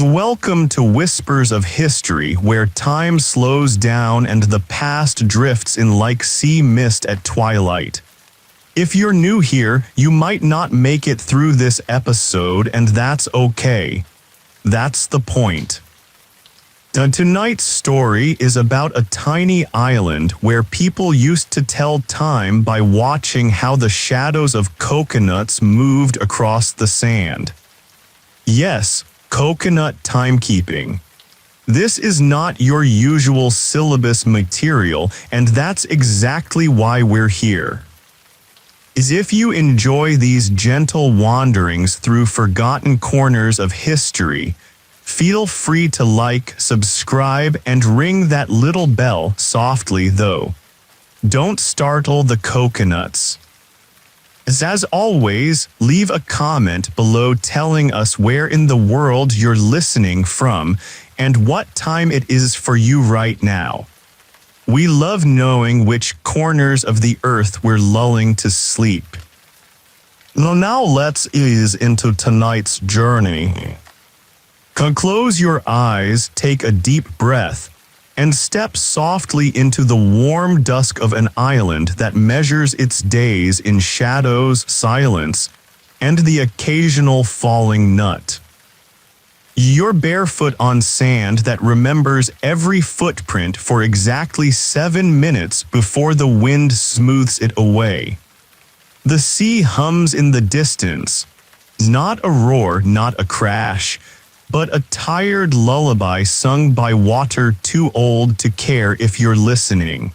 Welcome to Whispers of History, where time slows down and the past drifts in like sea mist at twilight. If you're new here, you might not make it through this episode, and that's okay. That's the point. Tonight's story is about a tiny island where people used to tell time by watching how the shadows of coconuts moved across the sand. Yes, coconut timekeeping. This is not your usual syllabus material, and that's exactly why we're here. If you enjoy these gentle wanderings through forgotten corners of history, feel free to like, subscribe, and ring that little bell softly though. Don't startle the coconuts. As always, leave a comment below telling us where in the world you're listening from and what time it is for you right now. We love knowing which corners of the earth we're lulling to sleep. Now let's ease into tonight's journey. Close your eyes, take a deep breath, and step softly into the warm dusk of an island that measures its days in shadows, silence, and the occasional falling nut. You're barefoot on sand that remembers every footprint for exactly 7 minutes before the wind smooths it away. The sea hums in the distance, not a roar, not a crash, but a tired lullaby sung by water too old to care if you're listening.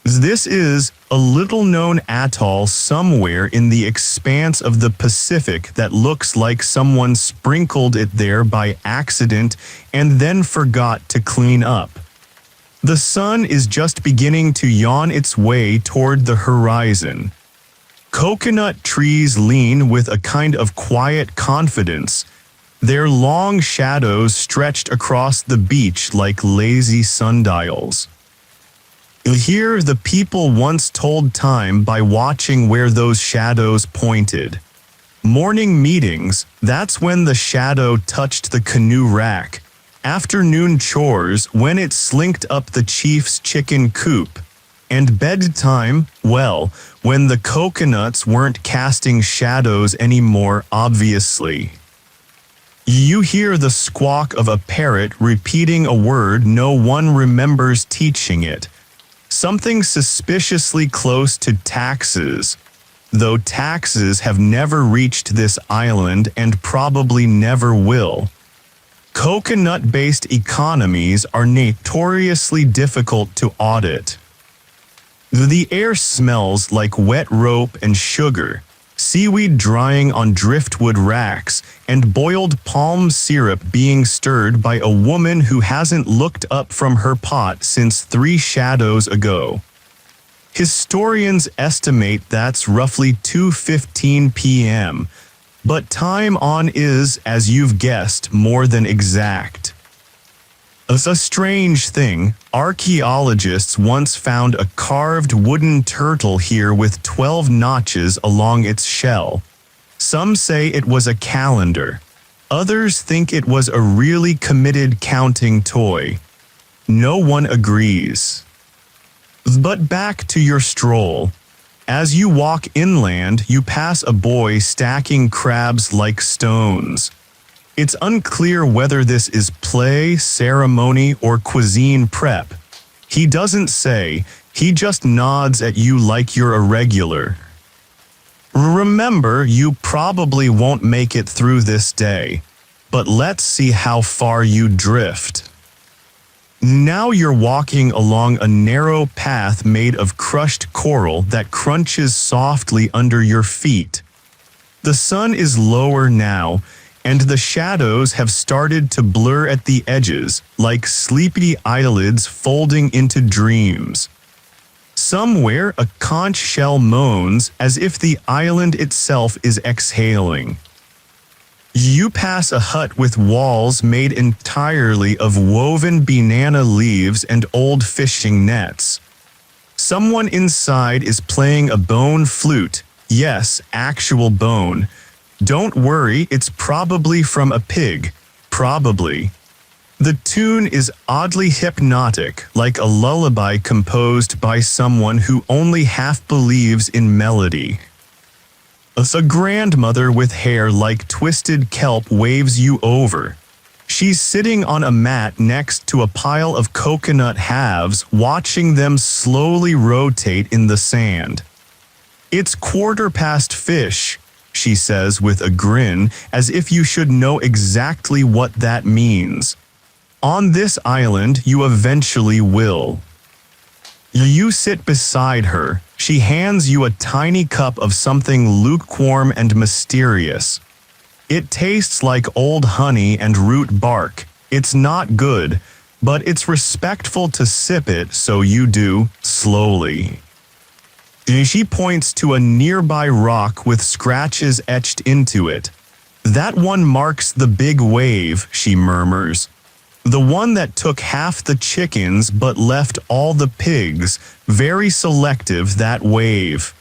This is a little-known atoll somewhere in the expanse of the Pacific that looks like someone sprinkled it there by accident and then forgot to clean up. The sun is just beginning to yawn its way toward the horizon. Coconut trees lean with a kind of quiet confidence, their long shadows stretched across the beach like lazy sundials. Here, the people once told time by watching where those shadows pointed. Morning meetings, that's when the shadow touched the canoe rack. Afternoon chores, when it slinked up the chief's chicken coop. And bedtime, well, when the coconuts weren't casting shadows anymore, obviously. You hear the squawk of a parrot repeating a word no one remembers teaching it. Something suspiciously close to taxes, though taxes have never reached this island and probably never will. Coconut-based economies are notoriously difficult to audit. The air smells like wet rope and sugar, seaweed drying on driftwood racks, and boiled palm syrup being stirred by a woman who hasn't looked up from her pot since 3 shadows ago. Historians estimate that's roughly 2:15 p.m., but time on is, as you've guessed, more than exact. As a strange thing, archaeologists once found a carved wooden turtle here with 12 notches along its shell. Some say it was a calendar. Others think it was a really committed counting toy. No one agrees. But back to your stroll. As you walk inland, you pass a boy stacking crabs like stones. It's unclear whether this is play, ceremony, or cuisine prep. He doesn't say, he just nods at you like you're a regular. Remember, you probably won't make it through this day, but let's see how far you drift. Now you're walking along a narrow path made of crushed coral that crunches softly under your feet. The sun is lower now, and the shadows have started to blur at the edges, like sleepy eyelids folding into dreams. Somewhere a conch shell moans as if the island itself is exhaling. You pass a hut with walls made entirely of woven banana leaves and old fishing nets. Someone inside is playing a bone flute, yes, actual bone. Don't worry, it's probably from a pig. Probably. The tune is oddly hypnotic, like a lullaby composed by someone who only half believes in melody. A grandmother with hair like twisted kelp waves you over. She's sitting on a mat next to a pile of coconut halves, watching them slowly rotate in the sand. "It's 5:15, she says with a grin, as if you should know exactly what that means. "On this island, you eventually will." You sit beside her. She hands you a tiny cup of something lukewarm and mysterious. It tastes like old honey and root bark. It's not good, but it's respectful to sip it, so you do, slowly. She points to a nearby rock with scratches etched into it. "That one marks the big wave," she murmurs. "The one that took half the chickens but left all the pigs. Very selective, that wave."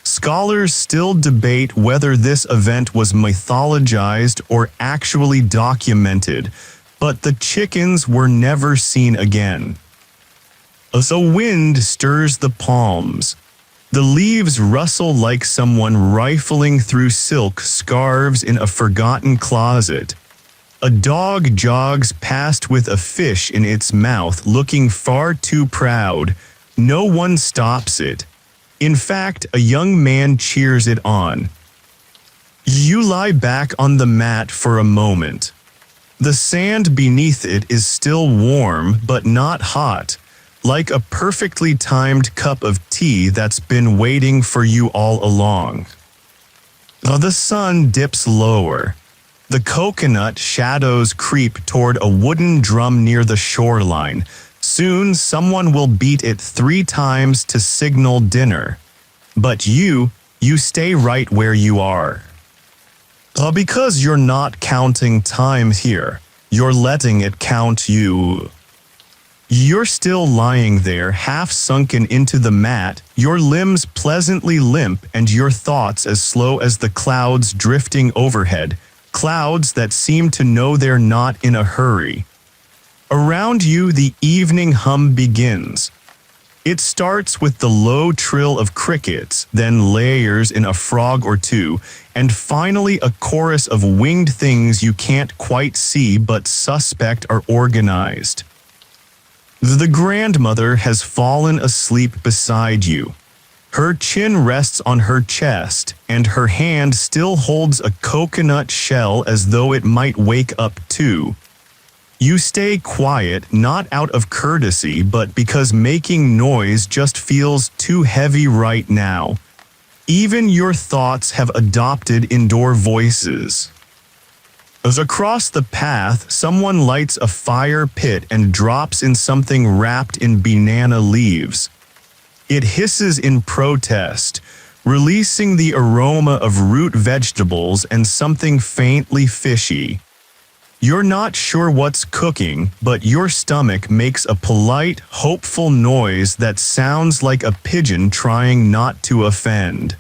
Scholars still debate whether this event was mythologized or actually documented, but the chickens were never seen again. The wind stirs the palms. The leaves rustle like someone rifling through silk scarves in a forgotten closet. A dog jogs past with a fish in its mouth, looking far too proud. No one stops it. In fact, a young man cheers it on. You lie back on the mat for a moment. The sand beneath it is still warm, but not hot, like a perfectly timed cup of tea that's been waiting for you all along. The sun dips lower. The coconut shadows creep toward a wooden drum near the shoreline. Soon someone will beat it 3 times to signal dinner. But you stay right where you are. Because you're not counting time here, you're letting it count you. You're still lying there, half sunken into the mat, your limbs pleasantly limp and your thoughts as slow as the clouds drifting overhead, clouds that seem to know they're not in a hurry. Around you, the evening hum begins. It starts with the low trill of crickets, then layers in a frog or two, and finally a chorus of winged things you can't quite see but suspect are organized. The grandmother has fallen asleep beside you. Her chin rests on her chest, and her hand still holds a coconut shell as though it might wake up too. You stay quiet, not out of courtesy, but because making noise just feels too heavy right now. Even your thoughts have adopted indoor voices. As across the path, someone lights a fire pit and drops in something wrapped in banana leaves. It hisses in protest, releasing the aroma of root vegetables and something faintly fishy. You're not sure what's cooking, but your stomach makes a polite, hopeful noise that sounds like a pigeon trying not to offend.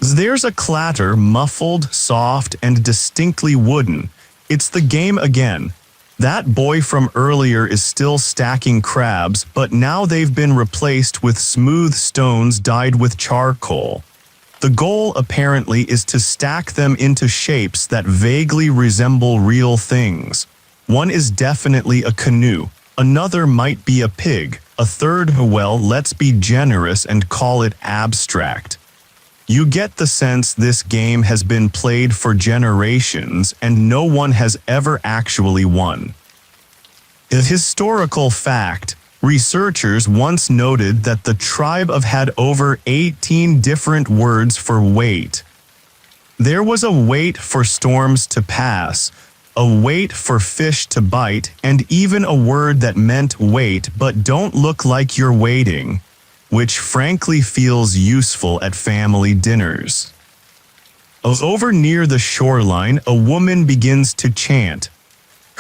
There's a clatter, muffled, soft, and distinctly wooden. It's the game again. That boy from earlier is still stacking crabs, but now they've been replaced with smooth stones dyed with charcoal. The goal apparently is to stack them into shapes that vaguely resemble real things. One is definitely a canoe, another might be a pig, a third, well, let's be generous and call it abstract. You get the sense this game has been played for generations and no one has ever actually won. A historical fact: researchers once noted that the tribe had over 18 different words for wait. There was a wait for storms to pass, a wait for fish to bite, and even a word that meant wait but don't look like you're waiting, which frankly feels useful at family dinners. Over near the shoreline, a woman begins to chant.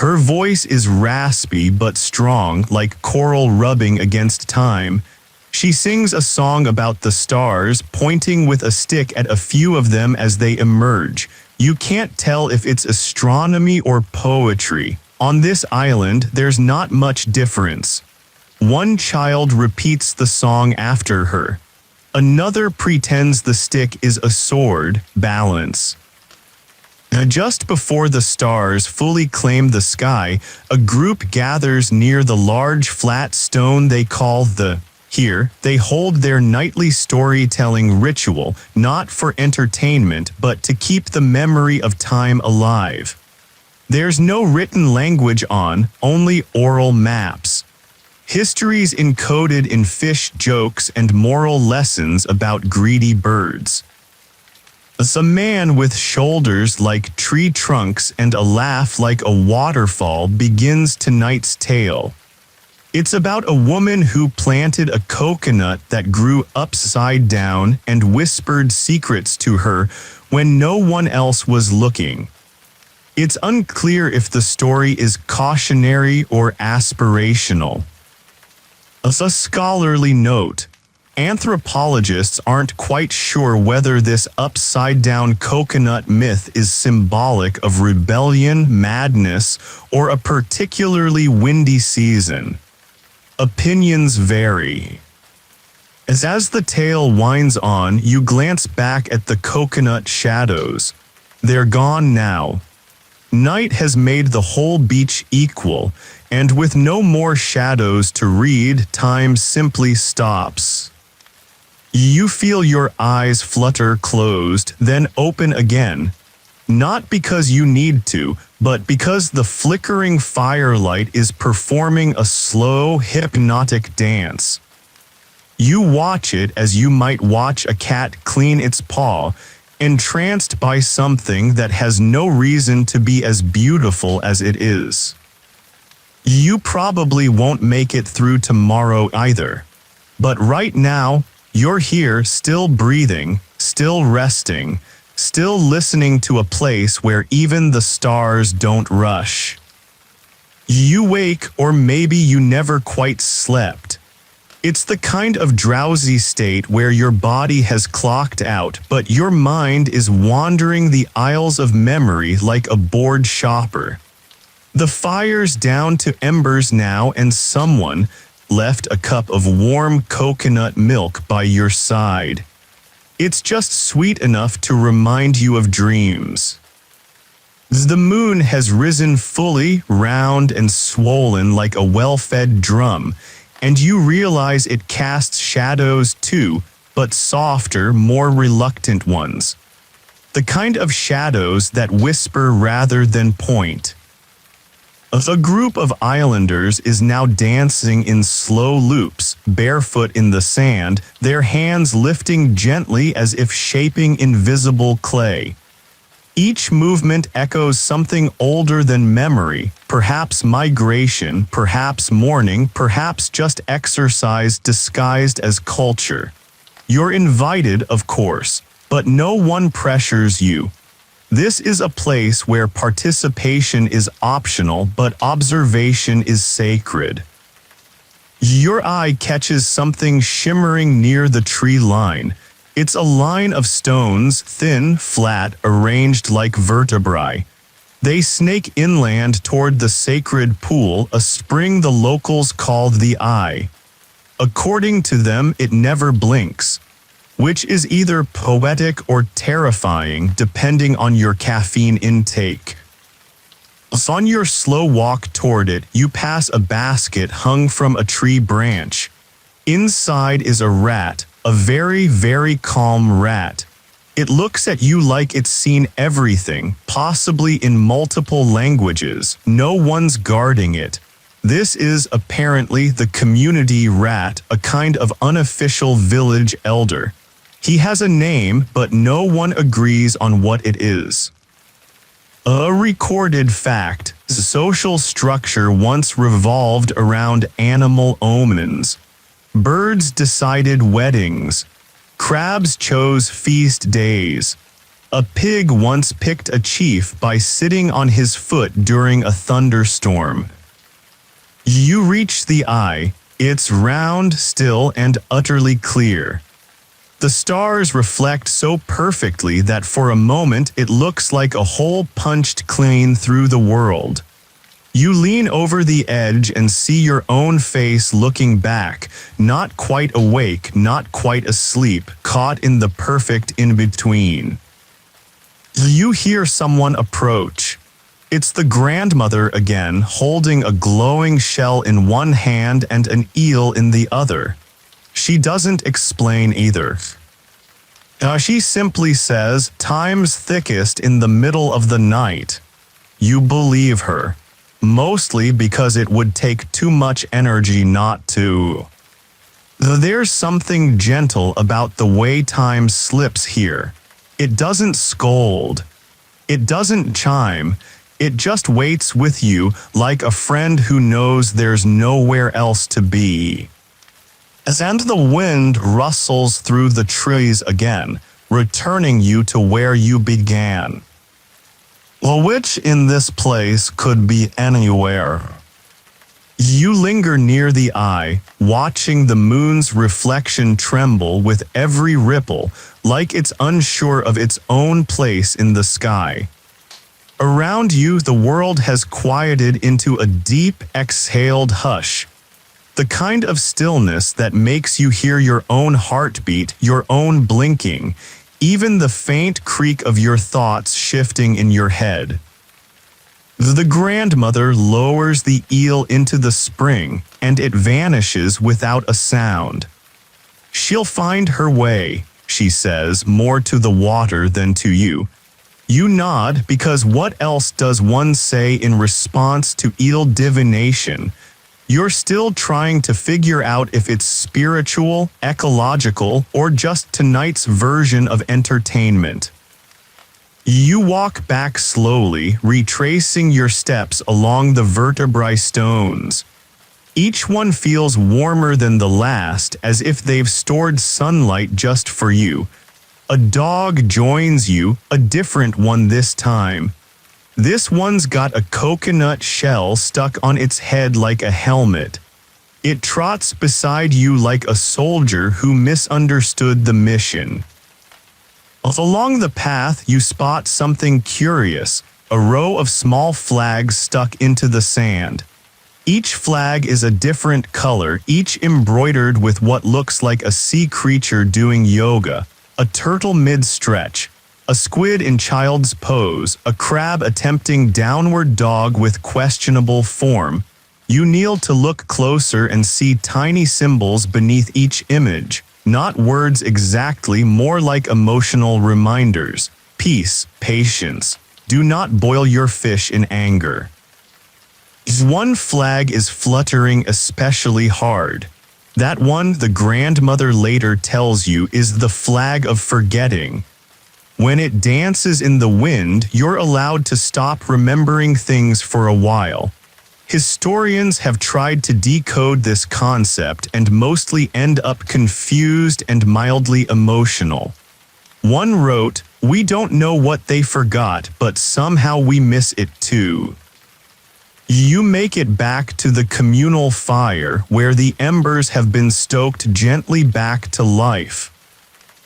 Her voice is raspy but strong, like coral rubbing against time. She sings a song about the stars, pointing with a stick at a few of them as they emerge. You can't tell if it's astronomy or poetry. On this island, there's not much difference. One child repeats the song after her. Another pretends the stick is a sword, balance. Just before the stars fully claim the sky, a group gathers near the large flat stone they call the. Here, they hold their nightly storytelling ritual, not for entertainment but to keep the memory of time alive. There's no written language only oral maps. Histories encoded in fish jokes and moral lessons about greedy birds. A man with shoulders like tree trunks and a laugh like a waterfall begins tonight's tale. It's about a woman who planted a coconut that grew upside down and whispered secrets to her when no one else was looking. It's unclear if the story is cautionary or aspirational. As a scholarly note, anthropologists aren't quite sure whether this upside-down coconut myth is symbolic of rebellion, madness, or a particularly windy season. Opinions vary. As the tale winds on, you glance back at the coconut shadows. They're gone now. Night has made the whole beach equal, and with no more shadows to read, time simply stops. You feel your eyes flutter closed, then open again. Not because you need to, but because the flickering firelight is performing a slow, hypnotic dance. You watch it as you might watch a cat clean its paw, entranced by something that has no reason to be as beautiful as it is. You probably won't make it through tomorrow either. But right now, you're here still breathing, still resting, still listening to a place where even the stars don't rush. You wake, or maybe you never quite slept. It's the kind of drowsy state where your body has clocked out, but your mind is wandering the aisles of memory like a bored shopper. The fire's down to embers now, and someone left a cup of warm coconut milk by your side. It's just sweet enough to remind you of dreams. The moon has risen fully, round and swollen like a well-fed drum, and you realize it casts shadows too, but softer, more reluctant ones. The kind of shadows that whisper rather than point. A group of islanders is now dancing in slow loops, barefoot in the sand, their hands lifting gently as if shaping invisible clay. Each movement echoes something older than memory, perhaps migration, perhaps mourning, perhaps just exercise disguised as culture. You're invited, of course, but no one pressures you. This is a place where participation is optional, but observation is sacred. Your eye catches something shimmering near the tree line. It's a line of stones, thin, flat, arranged like vertebrae. They snake inland toward the sacred pool, a spring the locals call the Eye. According to them, it never blinks, which is either poetic or terrifying depending on your caffeine intake. On your slow walk toward it, you pass a basket hung from a tree branch. Inside is a rat, a very, very calm rat. It looks at you like it's seen everything, possibly in multiple languages. No one's guarding it. This is apparently the community rat, a kind of unofficial village elder. He has a name, but no one agrees on what it is. A recorded fact: social structure once revolved around animal omens. Birds decided weddings. Crabs chose feast days. A pig once picked a chief by sitting on his foot during a thunderstorm. You reach the Eye. It's round, still, and utterly clear. The stars reflect so perfectly that for a moment it looks like a hole punched clean through the world. You lean over the edge and see your own face looking back, not quite awake, not quite asleep, caught in the perfect in-between. You hear someone approach. It's the grandmother again, holding a glowing shell in one hand and an eel in the other. She doesn't explain either. She simply says, "Time's thickest in the middle of the night." You believe her. Mostly because it would take too much energy not to. There's something gentle about the way time slips here. It doesn't scold. It doesn't chime. It just waits with you like a friend who knows there's nowhere else to be. And the wind rustles through the trees again, returning you to where you began. Which in this place could be anywhere. You linger near the eye, watching the moon's reflection tremble with every ripple, like it's unsure of its own place in the sky. Around you, the world has quieted into a deep, exhaled hush. The kind of stillness that makes you hear your own heartbeat, your own blinking, even the faint creak of your thoughts shifting in your head. The grandmother lowers the eel into the spring, and it vanishes without a sound. "She'll find her way," she says, more to the water than to you. You nod because what else does one say in response to eel divination? You're still trying to figure out if it's spiritual, ecological, or just tonight's version of entertainment. You walk back slowly, retracing your steps along the vertebrae stones. Each one feels warmer than the last, as if they've stored sunlight just for you. A dog joins you, a different one this time. This one's got a coconut shell stuck on its head like a helmet. It trots beside you like a soldier who misunderstood the mission. Along the path, you spot something curious, a row of small flags stuck into the sand. Each flag is a different color, each embroidered with what looks like a sea creature doing yoga, a turtle mid-stretch, a squid in child's pose, a crab attempting downward dog with questionable form. You kneel to look closer and see tiny symbols beneath each image, not words exactly, more like emotional reminders. Peace, patience. Do not boil your fish in anger. One flag is fluttering especially hard. That one, the grandmother later tells you, is the flag of forgetting. When it dances in the wind, you're allowed to stop remembering things for a while. Historians have tried to decode this concept and mostly end up confused and mildly emotional. One wrote, "We don't know what they forgot, but somehow we miss it too." You make it back to the communal fire where the embers have been stoked gently back to life.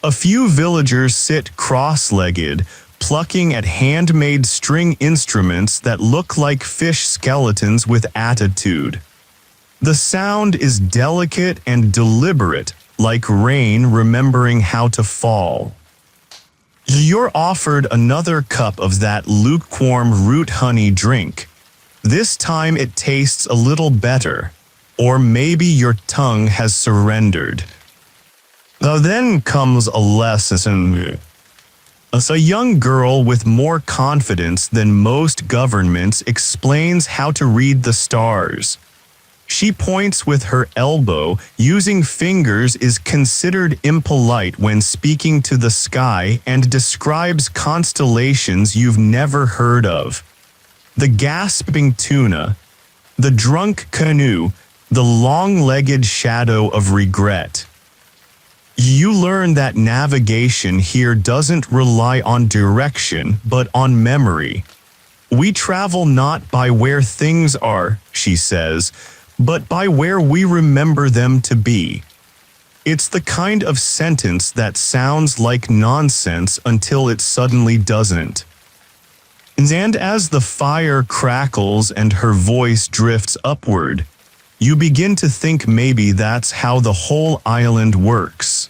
A few villagers sit cross-legged, plucking at handmade string instruments that look like fish skeletons with attitude. The sound is delicate and deliberate, like rain remembering how to fall. You're offered another cup of that lukewarm root honey drink. This time it tastes a little better, or maybe your tongue has surrendered. Then comes a lesson. As a young girl with more confidence than most governments explains how to read the stars. She points with her elbow. Using fingers is considered impolite when speaking to the sky, and describes constellations you've never heard of. The gasping tuna, the drunk canoe, the long-legged shadow of regret. You learn that navigation here doesn't rely on direction, but on memory. We travel not by where things are, she says, but by where we remember them to be. It's the kind of sentence that sounds like nonsense until it suddenly doesn't. And as the fire crackles and her voice drifts upward, you begin to think maybe that's how the whole island works.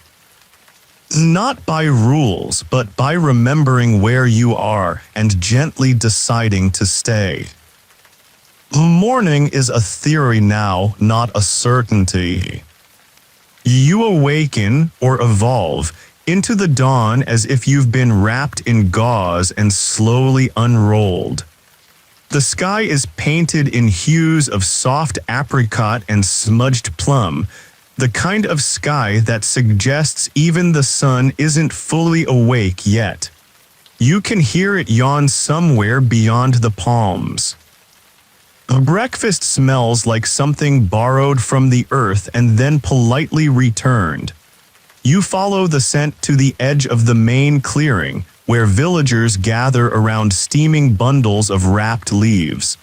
Not by rules, but by remembering where you are and gently deciding to stay. Morning is a theory now, not a certainty. You awaken, or evolve, into the dawn as if you've been wrapped in gauze and slowly unrolled. The sky is painted in hues of soft apricot and smudged plum, the kind of sky that suggests even the sun isn't fully awake yet. You can hear it yawn somewhere beyond the palms. Breakfast smells like something borrowed from the earth and then politely returned. You follow the scent to the edge of the main clearing, where villagers gather around steaming bundles of wrapped leaves.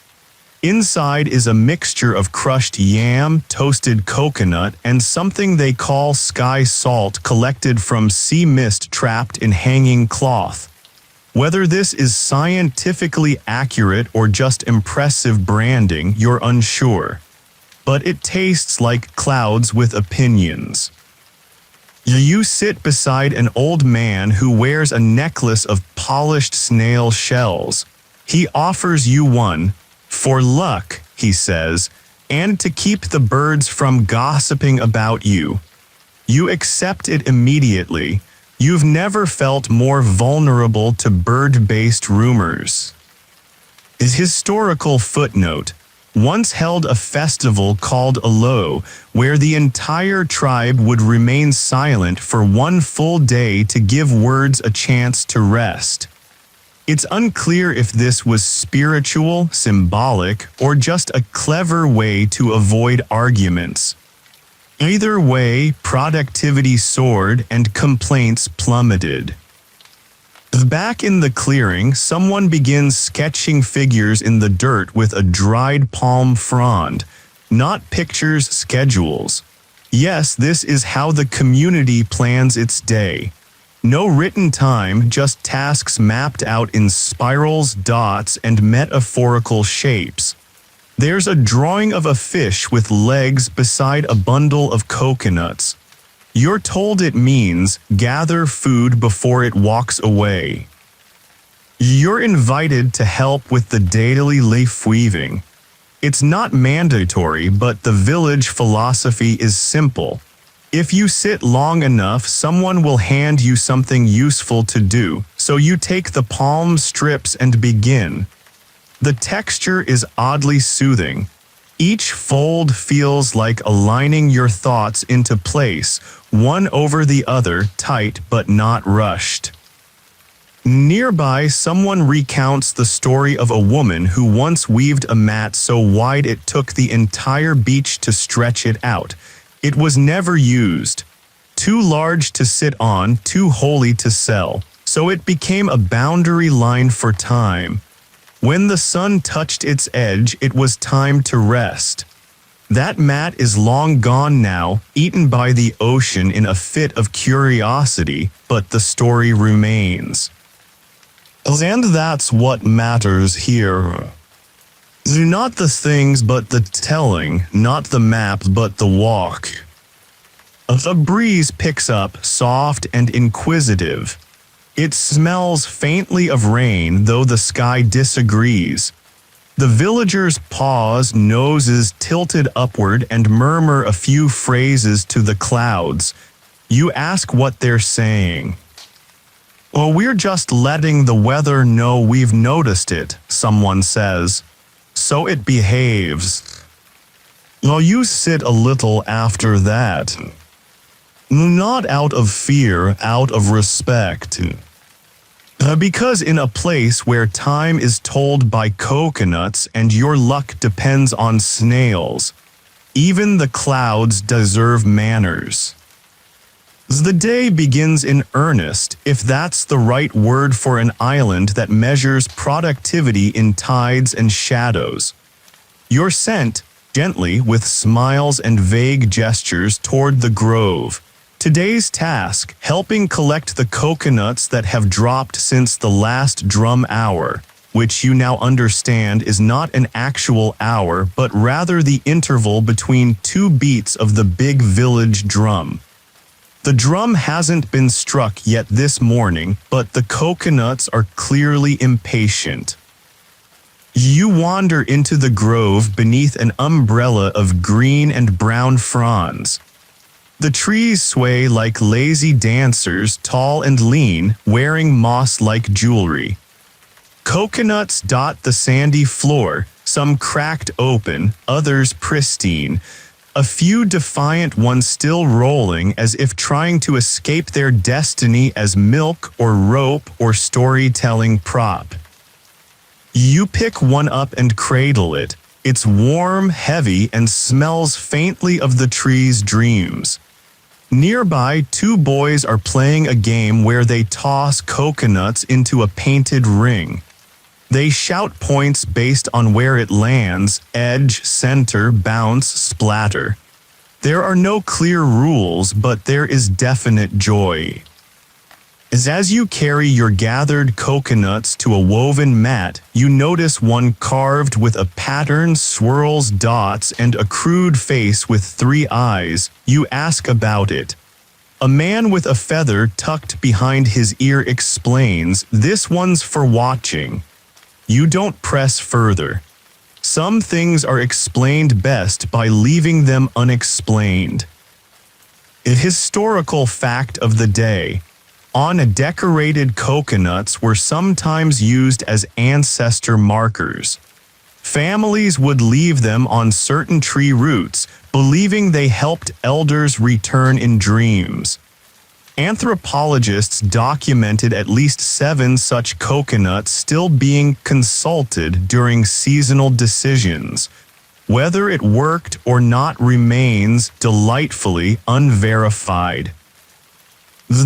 Inside is a mixture of crushed yam, toasted coconut, and something they call sky salt collected from sea mist trapped in hanging cloth. Whether this is scientifically accurate or just impressive branding, you're unsure. But it tastes like clouds with opinions. You sit beside an old man who wears a necklace of polished snail shells. He offers you one, for luck, he says, and to keep the birds from gossiping about you. You accept it immediately. You've never felt more vulnerable to bird-based rumors. His historical footnote once held a festival called Alo, where the entire tribe would remain silent for one full day to give words a chance to rest. It's unclear if this was spiritual, symbolic, or just a clever way to avoid arguments. Either way, productivity soared and complaints plummeted. Back in the clearing, someone begins sketching figures in the dirt with a dried palm frond, not pictures, schedules. Yes, this is how the community plans its day. No written time, just tasks mapped out in spirals, dots, and metaphorical shapes. There's a drawing of a fish with legs beside a bundle of coconuts. You're told it means gather food before it walks away. You're invited to help with the daily leaf weaving. It's not mandatory, but the village philosophy is simple. If you sit long enough, someone will hand you something useful to do, so you take the palm strips and begin. The texture is oddly soothing. Each fold feels like aligning your thoughts into place, one over the other, tight but not rushed. Nearby, someone recounts the story of a woman who once weaved a mat so wide it took the entire beach to stretch it out. It was never used. Too large to sit on, too holy to sell. So it became a boundary line for time. When the sun touched its edge, it was time to rest. That mat is long gone now, eaten by the ocean in a fit of curiosity, but the story remains. And that's what matters here. Not the things but the telling, not the map but the walk. A breeze picks up, soft and inquisitive. It smells faintly of rain, though the sky disagrees. The villagers pause, noses tilted upward, and murmur a few phrases to the clouds. You ask what they're saying. "Well, we're just letting the weather know we've noticed it," someone says. "So it behaves." Well, you sit a little after that. Not out of fear, out of respect. Because in a place where time is told by coconuts and your luck depends on snails, even the clouds deserve manners. The day begins in earnest, if that's the right word for an island that measures productivity in tides and shadows. You're sent, gently with smiles and vague gestures, toward the grove. Today's task, helping collect the coconuts that have dropped since the last drum hour, which you now understand is not an actual hour but rather the interval between two beats of the big village drum. The drum hasn't been struck yet this morning, but the coconuts are clearly impatient. You wander into the grove beneath an umbrella of green and brown fronds. The trees sway like lazy dancers, tall and lean, wearing moss-like jewelry. Coconuts dot the sandy floor, some cracked open, others pristine, a few defiant ones still rolling as if trying to escape their destiny as milk or rope or storytelling prop. You pick one up and cradle it. It's warm, heavy, and smells faintly of the tree's dreams. Nearby, two boys are playing a game where they toss coconuts into a painted ring. They shout points based on where it lands: edge, center, bounce, splatter. There are no clear rules, but there is definite joy. As you carry your gathered coconuts to a woven mat, you notice one carved with a pattern, swirls, dots, and a crude face with 3 eyes. You ask about it. A man with a feather tucked behind his ear explains, "This one's for watching." You don't press further. Some things are explained best by leaving them unexplained. A historical fact of the day. On a decorated coconuts were sometimes used as ancestor markers. Families would leave them on certain tree roots, believing they helped elders return in dreams. Anthropologists documented at least 7 such coconuts still being consulted during seasonal decisions. Whether it worked or not remains delightfully unverified.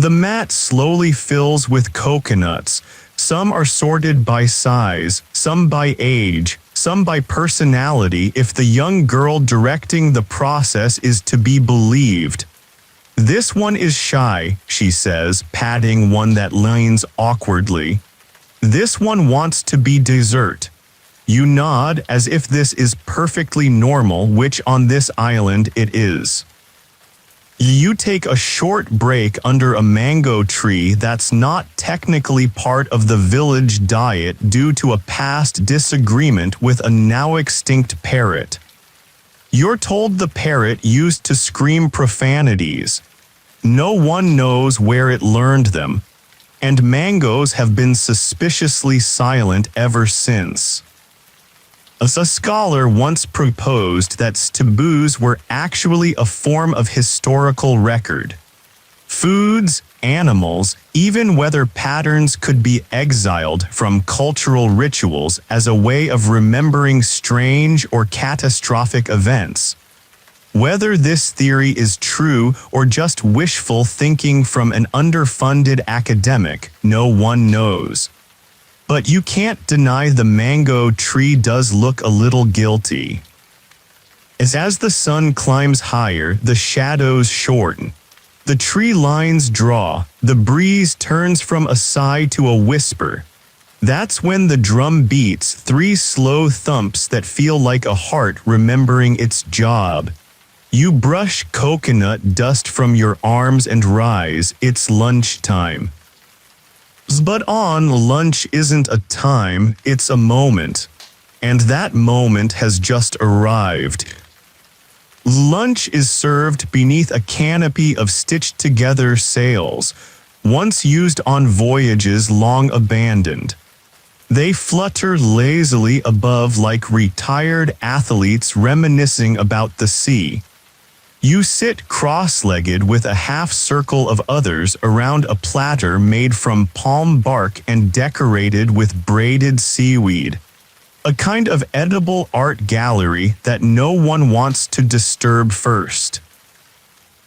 The mat slowly fills with coconuts. Some are sorted by size, some by age, some by personality if the young girl directing the process is to be believed. "This one is shy," she says, patting one that leans awkwardly. "This one wants to be dessert." You nod as if this is perfectly normal, which on this island it is. You take a short break under a mango tree that's not technically part of the village diet due to a past disagreement with a now extinct parrot. You're told the parrot used to scream profanities. No one knows where it learned them, and mangoes have been suspiciously silent ever since. A scholar once proposed that taboos were actually a form of historical record. Foods, animals, even weather patterns could be exiled from cultural rituals as a way of remembering strange or catastrophic events. Whether this theory is true or just wishful thinking from an underfunded academic, no one knows. But you can't deny the mango tree does look a little guilty. As the sun climbs higher, the shadows shorten. The tree lines draw, the breeze turns from a sigh to a whisper. That's when the drum beats 3 slow thumps that feel like a heart remembering its job. You brush coconut dust from your arms and rise, it's lunchtime. But on lunch isn't a time, it's a moment. And that moment has just arrived. Lunch is served beneath a canopy of stitched-together sails, once used on voyages long abandoned. They flutter lazily above like retired athletes reminiscing about the sea. You sit cross-legged with a half-circle of others around a platter made from palm bark and decorated with braided seaweed. A kind of edible art gallery that no one wants to disturb first.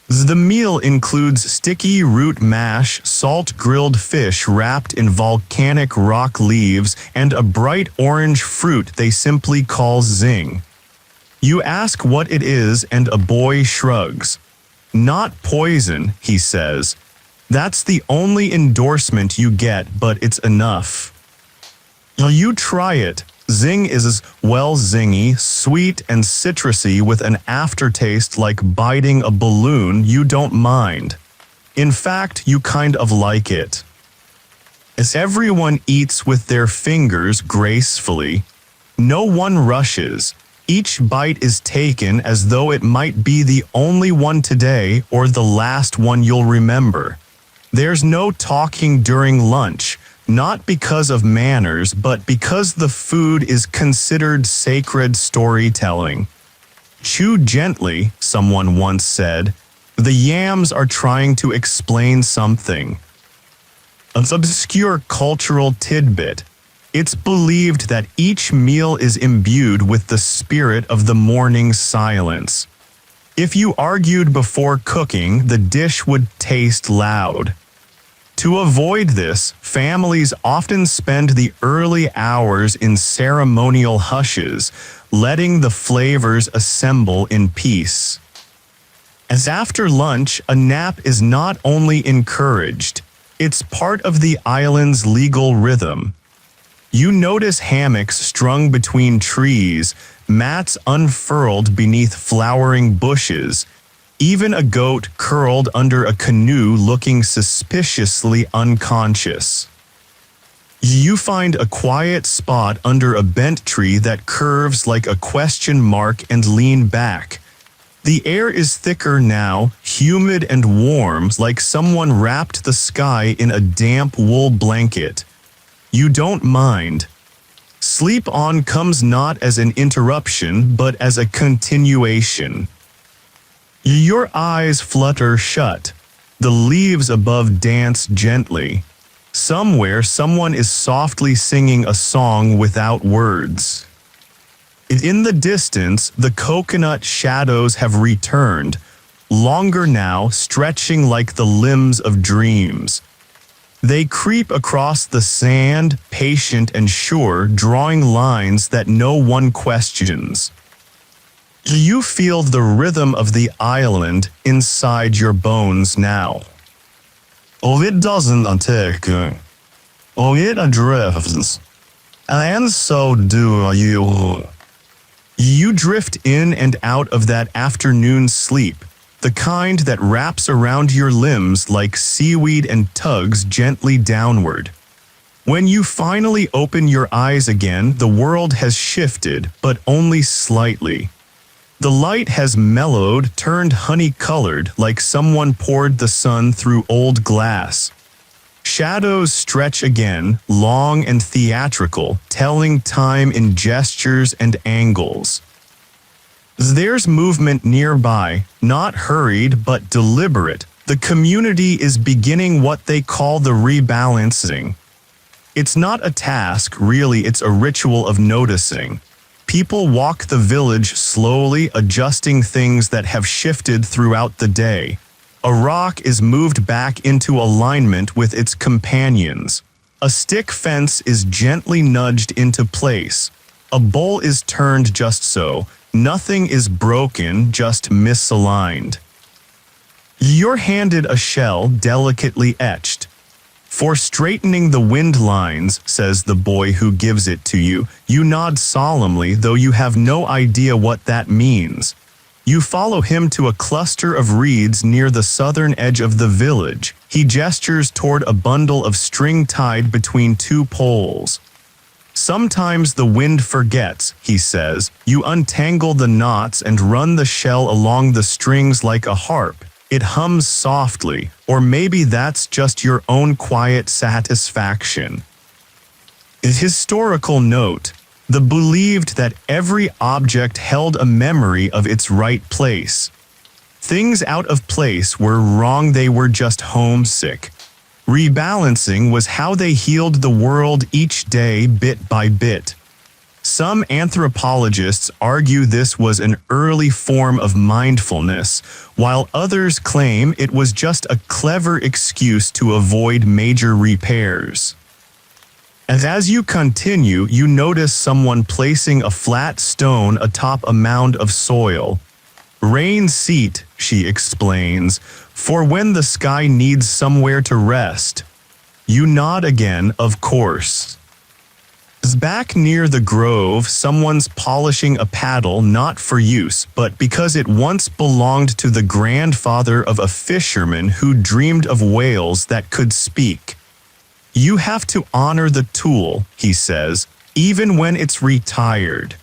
The meal includes sticky root mash, salt-grilled fish wrapped in volcanic rock leaves, and a bright orange fruit they simply call zing. You ask what it is and a boy shrugs. Not poison, he says. That's the only endorsement you get, but it's enough. You try it. Zing is as well zingy, sweet and citrusy with an aftertaste like biting a balloon you don't mind. In fact, you kind of like it. As everyone eats with their fingers gracefully, no one rushes. Each bite is taken as though it might be the only one today or the last one you'll remember. There's no talking during lunch, not because of manners, but because the food is considered sacred storytelling. Chew gently, someone once said. The yams are trying to explain something. An obscure cultural tidbit. It's believed that each meal is imbued with the spirit of the morning silence. If you argued before cooking, the dish would taste loud. To avoid this, families often spend the early hours in ceremonial hushes, letting the flavors assemble in peace. As after lunch, a nap is not only encouraged, it's part of the island's legal rhythm. You notice hammocks strung between trees, mats unfurled beneath flowering bushes, even a goat curled under a canoe looking suspiciously unconscious. You find a quiet spot under a bent tree that curves like a question mark and lean back. The air is thicker now, humid and warm, like someone wrapped the sky in a damp wool blanket. You don't mind. Sleep on comes not as an interruption, but as a continuation. Your eyes flutter shut. The leaves above dance gently. Somewhere someone is softly singing a song without words. In the distance, the coconut shadows have returned, longer now, stretching like the limbs of dreams. They creep across the sand, patient and sure, drawing lines that no one questions. You feel the rhythm of the island inside your bones now. It doesn't take. It drifts. And so do you. You drift in and out of that afternoon sleep, the kind that wraps around your limbs like seaweed and tugs gently downward. When you finally open your eyes again, the world has shifted, but only slightly. The light has mellowed, turned honey-colored, like someone poured the sun through old glass. Shadows stretch again, long and theatrical, telling time in gestures and angles. There's movement nearby, not hurried but deliberate. The community is beginning what they call the rebalancing. It's not a task, really, it's a ritual of noticing. People walk the village slowly, adjusting things that have shifted throughout the day. A rock is moved back into alignment with its companions. A stick fence is gently nudged into place. A bowl is turned just so. Nothing is broken, just misaligned. You're handed a shell delicately etched. For straightening the wind lines, says the boy who gives it to you. You nod solemnly, though you have no idea what that means. You follow him to a cluster of reeds near the southern edge of the village. He gestures toward a bundle of string tied between two poles. Sometimes the wind forgets, he says. You untangle the knots and run the shell along the strings like a harp. It hums softly, or maybe that's just your own quiet satisfaction. A historical note. The believed that every object held a memory of its right place. Things out of place were wrong, they were just homesick. Rebalancing was how they healed the world each day, bit by bit. Some anthropologists argue this was an early form of mindfulness, while others claim it was just a clever excuse to avoid major repairs. As you continue, you notice someone placing a flat stone atop a mound of soil. Rain seat, she explains, for when the sky needs somewhere to rest. You nod again, of course. Back near the grove, someone's polishing a paddle not for use, but because it once belonged to the grandfather of a fisherman who dreamed of whales that could speak. You have to honor the tool, he says, even when it's retired.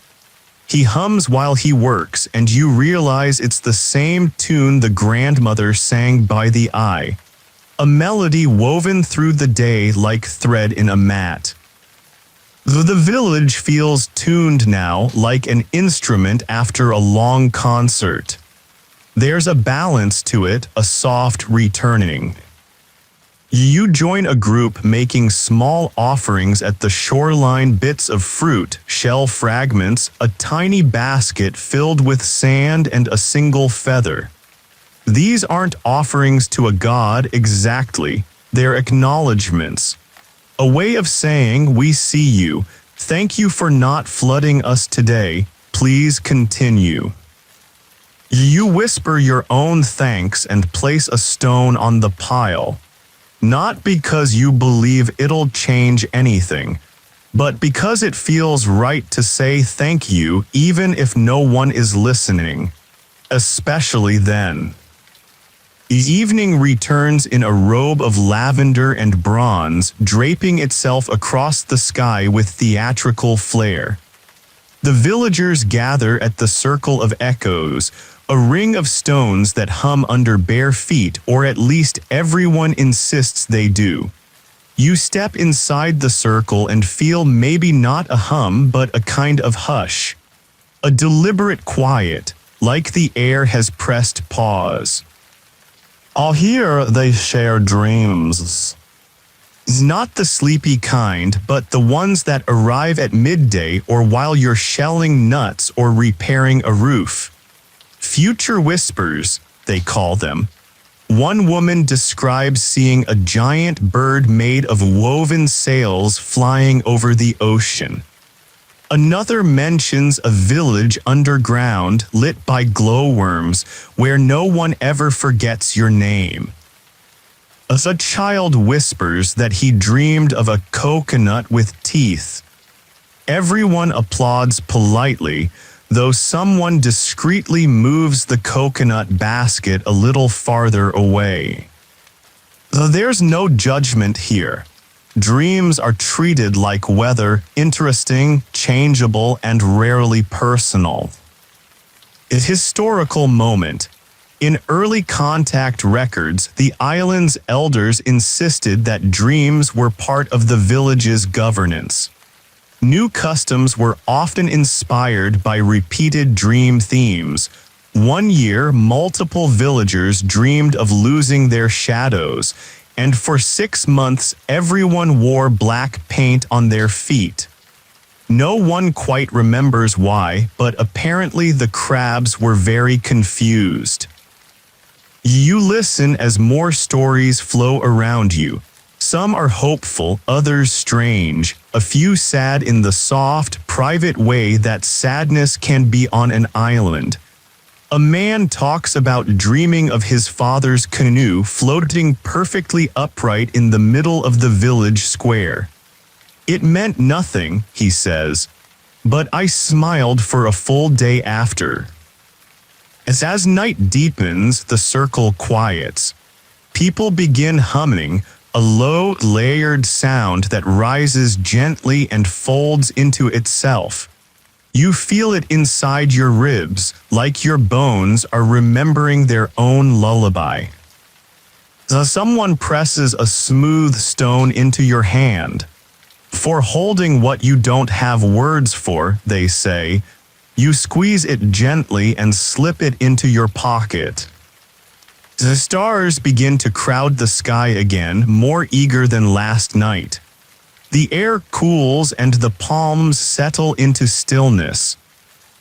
He hums while he works, and you realize it's the same tune the grandmother sang by the eye. A melody woven through the day like thread in a mat. The village feels tuned now like an instrument after a long concert. There's a balance to it, a soft returning. You join a group making small offerings at the shoreline, bits of fruit, shell fragments, a tiny basket filled with sand and a single feather. These aren't offerings to a god exactly, they're acknowledgments. A way of saying, we see you, thank you for not flooding us today, please continue. You whisper your own thanks and place a stone on the pile. Not because you believe it'll change anything, but because it feels right to say thank you even if no one is listening, especially then. Evening returns in a robe of lavender and bronze, draping itself across the sky with theatrical flair. The villagers gather at the circle of echoes, a ring of stones that hum under bare feet, or at least everyone insists they do. You step inside the circle and feel maybe not a hum but a kind of hush. A deliberate quiet, like the air has pressed pause. Here they share dreams. Not the sleepy kind, but the ones that arrive at midday or while you're shelling nuts or repairing a roof. Future whispers, they call them. One woman describes seeing a giant bird made of woven sails flying over the ocean. Another mentions a village underground lit by glowworms where no one ever forgets your name. As a child whispers that he dreamed of a coconut with teeth. Everyone applauds politely, though someone discreetly moves the coconut basket a little farther away. There's no judgment here. Dreams are treated like weather, interesting, changeable, and rarely personal. A historical moment. In early contact records, the island's elders insisted that dreams were part of the village's governance. New customs were often inspired by repeated dream themes. One year, multiple villagers dreamed of losing their shadows, and for 6 months everyone wore black paint on their feet. No one quite remembers why, but apparently the crabs were very confused. You listen as more stories flow around you. Some are hopeful, others strange, a few sad in the soft, private way that sadness can be on an island. A man talks about dreaming of his father's canoe floating perfectly upright in the middle of the village square. It meant nothing, he says, but I smiled for a full day after. As night deepens, the circle quiets. People begin humming, a low, layered sound that rises gently and folds into itself. You feel it inside your ribs, like your bones are remembering their own lullaby. Someone presses a smooth stone into your hand. For holding what you don't have words for, they say, you squeeze it gently and slip it into your pocket. The stars begin to crowd the sky again, more eager than last night. The air cools and the palms settle into stillness.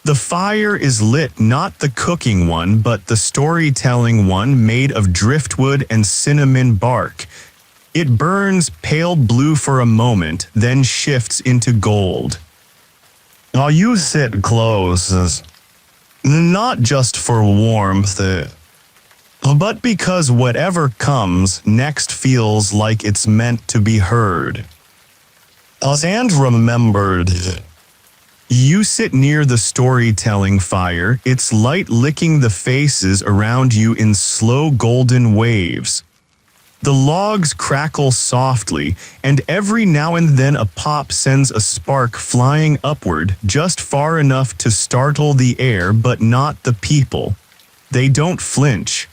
The fire is lit, not the cooking one, but the storytelling one made of driftwood and cinnamon bark. It burns pale blue for a moment, then shifts into gold. You sit close. Not just for warmth, but because whatever comes next feels like it's meant to be heard. And remembered. You sit near the storytelling fire, its light licking the faces around you in slow golden waves. The logs crackle softly, and every now and then a pop sends a spark flying upward just far enough to startle the air but not the people. They don't flinch.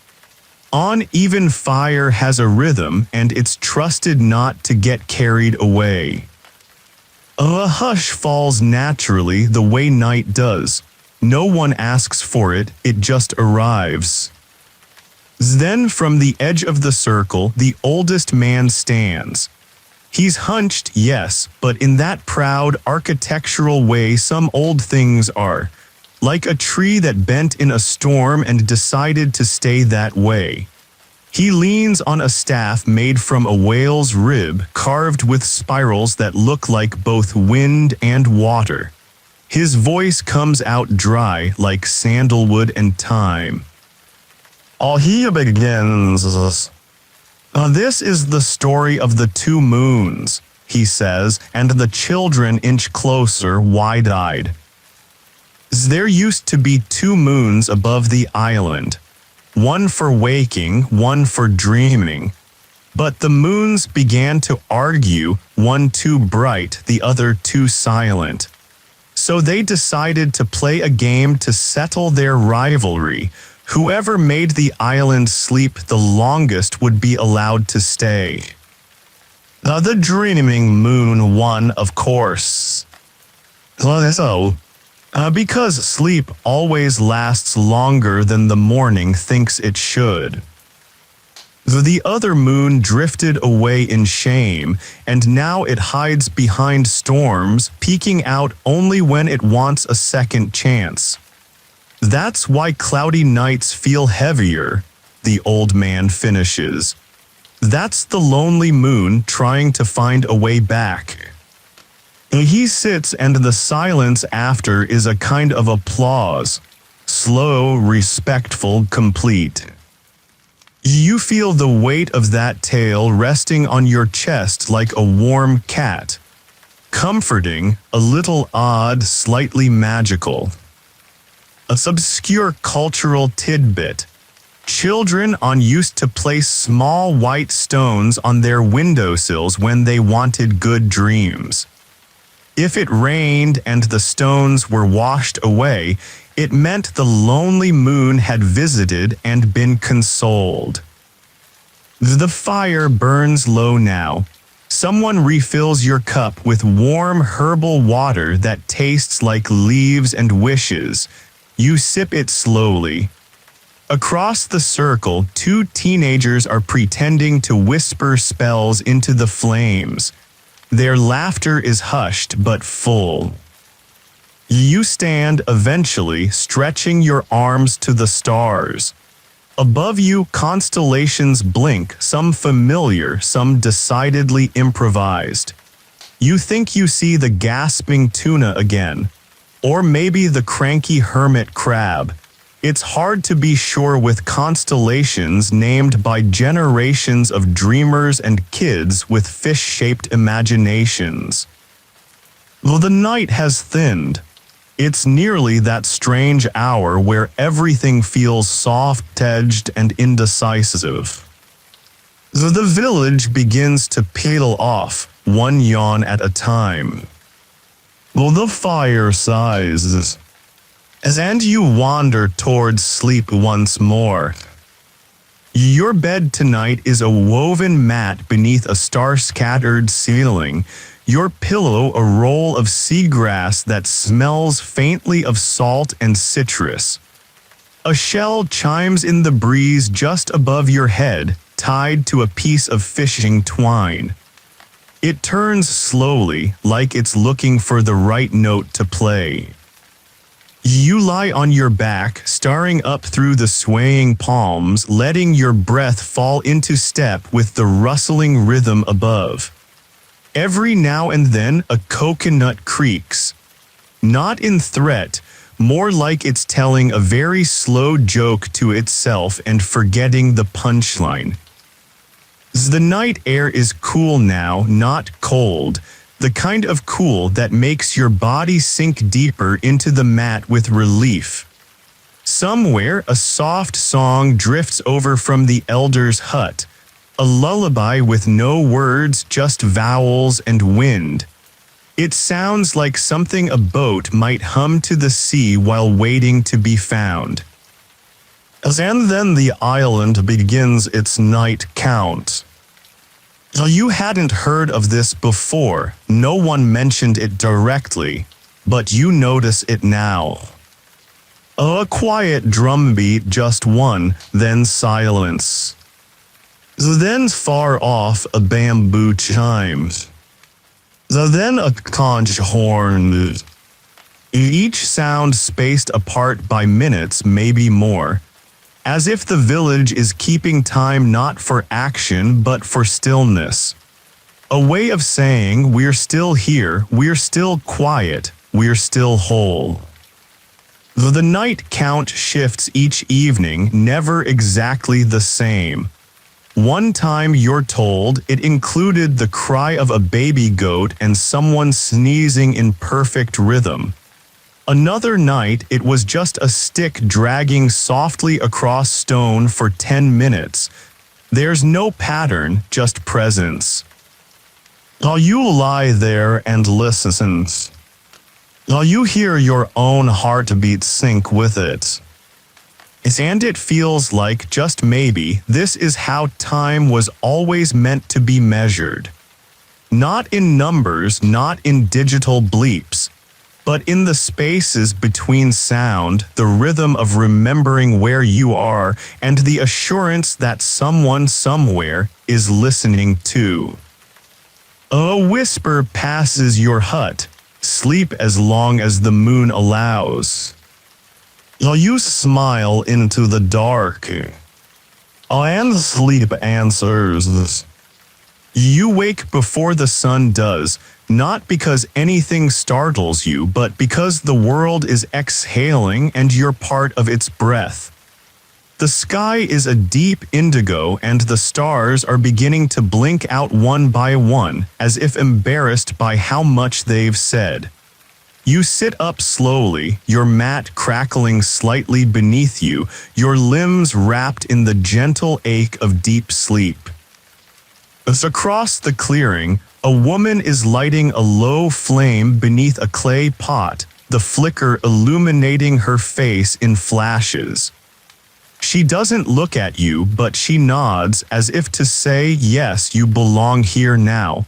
Uneven fire has a rhythm, and it's trusted not to get carried away. A hush falls naturally the way night does. No one asks for it, it just arrives. Then from the edge of the circle, the oldest man stands. He's hunched, yes, but in that proud, architectural way some old things are. Like a tree that bent in a storm and decided to stay that way. He leans on a staff made from a whale's rib, carved with spirals that look like both wind and water. His voice comes out dry like sandalwood and thyme. He begins. This is the story of the two moons, he says, and the children inch closer, wide-eyed. There used to be two moons above the island, one for waking, one for dreaming. But the moons began to argue, one too bright, the other too silent. So they decided to play a game to settle their rivalry. Whoever made the island sleep the longest would be allowed to stay. The dreaming moon won, of course. Because sleep always lasts longer than the morning thinks it should. The other moon drifted away in shame, and now it hides behind storms, peeking out only when it wants a second chance. That's why cloudy nights feel heavier, the old man finishes. That's the lonely moon trying to find a way back. He sits, and the silence after is a kind of applause. Slow, respectful, complete. You feel the weight of that tale resting on your chest like a warm cat. Comforting, a little odd, slightly magical. An obscure cultural tidbit. Children used to place small white stones on their windowsills when they wanted good dreams. If it rained and the stones were washed away, it meant the lonely moon had visited and been consoled. The fire burns low now. Someone refills your cup with warm herbal water that tastes like leaves and wishes. You sip it slowly. Across the circle, two teenagers are pretending to whisper spells into the flames. Their laughter is hushed but full. You stand eventually, stretching your arms to the stars. Above you, constellations blink, some familiar, some decidedly improvised. You think you see the gasping tuna again, or maybe the cranky hermit crab. It's hard to be sure with constellations named by generations of dreamers and kids with fish-shaped imaginations. Though the night has thinned, it's nearly that strange hour where everything feels soft-edged and indecisive. The village begins to peel off, one yawn at a time. The fire sighs, and you wander towards sleep once more. Your bed tonight is a woven mat beneath a star-scattered ceiling, your pillow a roll of seagrass that smells faintly of salt and citrus. A shell chimes in the breeze just above your head, tied to a piece of fishing twine. It turns slowly, like it's looking for the right note to play. You lie on your back, staring up through the swaying palms, letting your breath fall into step with the rustling rhythm above. Every now and then, a coconut creaks. Not in threat, more like it's telling a very slow joke to itself and forgetting the punchline. The night air is cool now, not cold, the kind of cool that makes your body sink deeper into the mat with relief. Somewhere, a soft song drifts over from the elder's hut, a lullaby with no words, just vowels and wind. It sounds like something a boat might hum to the sea while waiting to be found. And then the island begins its night count. You hadn't heard of this before, no one mentioned it directly, but you notice it now. A quiet drumbeat, just one, then silence. Then far off a bamboo chimes. Then a conch horn. Each sound spaced apart by minutes, maybe more, as if the village is keeping time not for action but for stillness. A way of saying, we're still here, we're still quiet, we're still whole. The night count shifts each evening, never exactly the same. One time you're told it included the cry of a baby goat and someone sneezing in perfect rhythm. Another night it was just a stick dragging softly across stone for 10 minutes. There's no pattern, just presence. You lie there and listen. You hear your own heartbeat sync with it. And it feels like, just maybe, this is how time was always meant to be measured. Not in numbers, not in digital bleeps, but in the spaces between sound, the rhythm of remembering where you are, and the assurance that someone somewhere is listening too. A whisper passes your hut. Sleep as long as the moon allows. You smile into the dark. And sleep answers. You wake before the sun does, not because anything startles you, but because the world is exhaling and you're part of its breath. The sky is a deep indigo and the stars are beginning to blink out one by one, as if embarrassed by how much they've said. You sit up slowly, your mat crackling slightly beneath you, your limbs wrapped in the gentle ache of deep sleep. As across the clearing, a woman is lighting a low flame beneath a clay pot, the flicker illuminating her face in flashes. She doesn't look at you, but she nods as if to say, yes, you belong here now,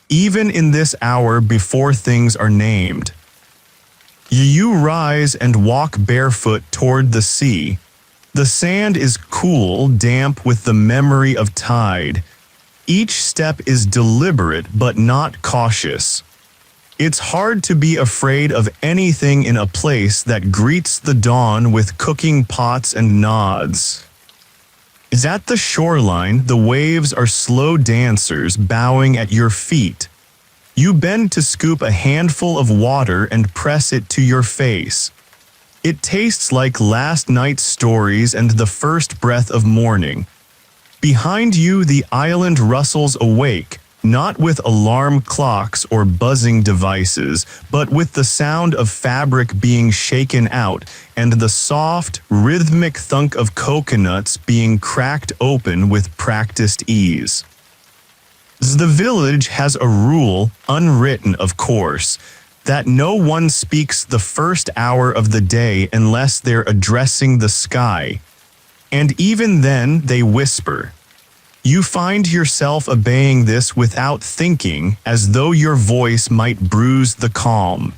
even in this hour before things are named. You rise and walk barefoot toward the sea. The sand is cool, damp with the memory of tide. Each step is deliberate but not cautious. It's hard to be afraid of anything in a place that greets the dawn with cooking pots and nods. At the shoreline, the waves are slow dancers bowing at your feet. You bend to scoop a handful of water and press it to your face. It tastes like last night's stories and the first breath of morning. Behind you, the island rustles awake, not with alarm clocks or buzzing devices, but with the sound of fabric being shaken out and the soft, rhythmic thunk of coconuts being cracked open with practiced ease. The village has a rule, unwritten of course, that no one speaks the first hour of the day unless they're addressing the sky. And even then, they whisper. You find yourself obeying this without thinking, as though your voice might bruise the calm.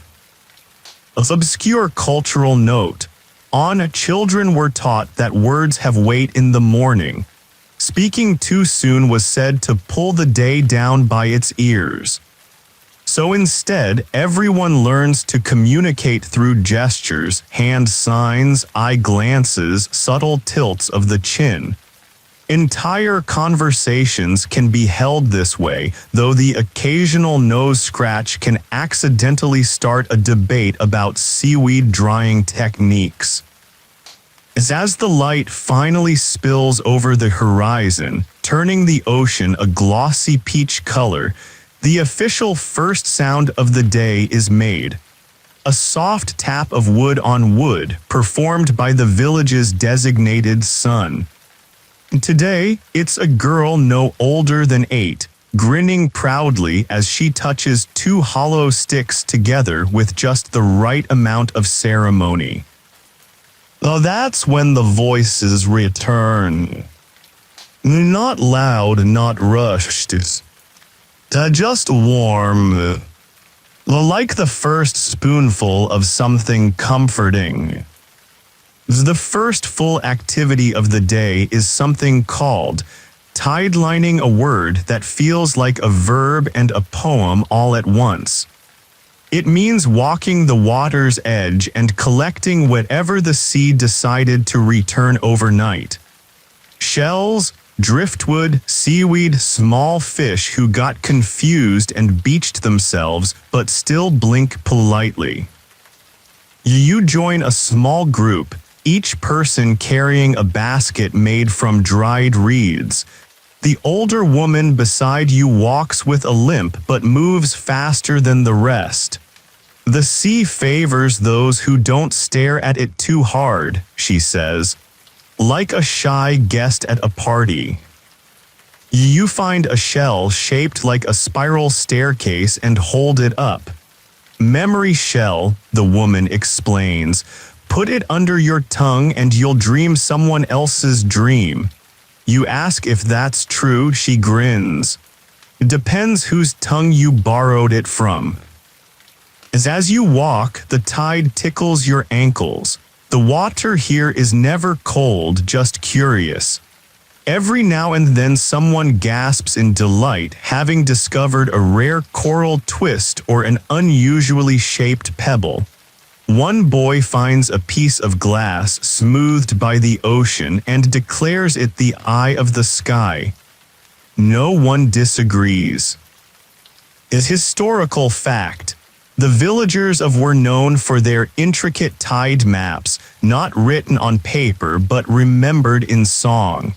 An obscure cultural note. Children were taught that words have weight in the morning. Speaking too soon was said to pull the day down by its ears. So instead, everyone learns to communicate through gestures, hand signs, eye glances, subtle tilts of the chin. Entire conversations can be held this way, though the occasional nose scratch can accidentally start a debate about seaweed drying techniques. As the light finally spills over the horizon, turning the ocean a glossy peach color, the official first sound of the day is made. A soft tap of wood on wood, performed by the village's designated son. Today, it's a girl no older than 8, grinning proudly as she touches 2 hollow sticks together with just the right amount of ceremony. Oh, that's when the voices return. Not loud, not rushed. Just warm. Like the first spoonful of something comforting. The first full activity of the day is something called tidelining, a word that feels like a verb and a poem all at once. It means walking the water's edge and collecting whatever the sea decided to return overnight. Shells, driftwood, seaweed, small fish who got confused and beached themselves but still blink politely. You join a small group, each person carrying a basket made from dried reeds. The older woman beside you walks with a limp but moves faster than the rest. The sea favors those who don't stare at it too hard, she says, like a shy guest at a party. You find a shell shaped like a spiral staircase and hold it up. Memory shell, the woman explains. Put it under your tongue and you'll dream someone else's dream. You ask if that's true, she grins. Depends whose tongue you borrowed it from. As you walk, the tide tickles your ankles. The water here is never cold, just curious. Every now and then someone gasps in delight, having discovered a rare coral twist or an unusually shaped pebble. One boy finds a piece of glass smoothed by the ocean and declares it the eye of the sky. No one disagrees. Is historical fact. The villagers were known for their intricate tide maps, not written on paper but remembered in song.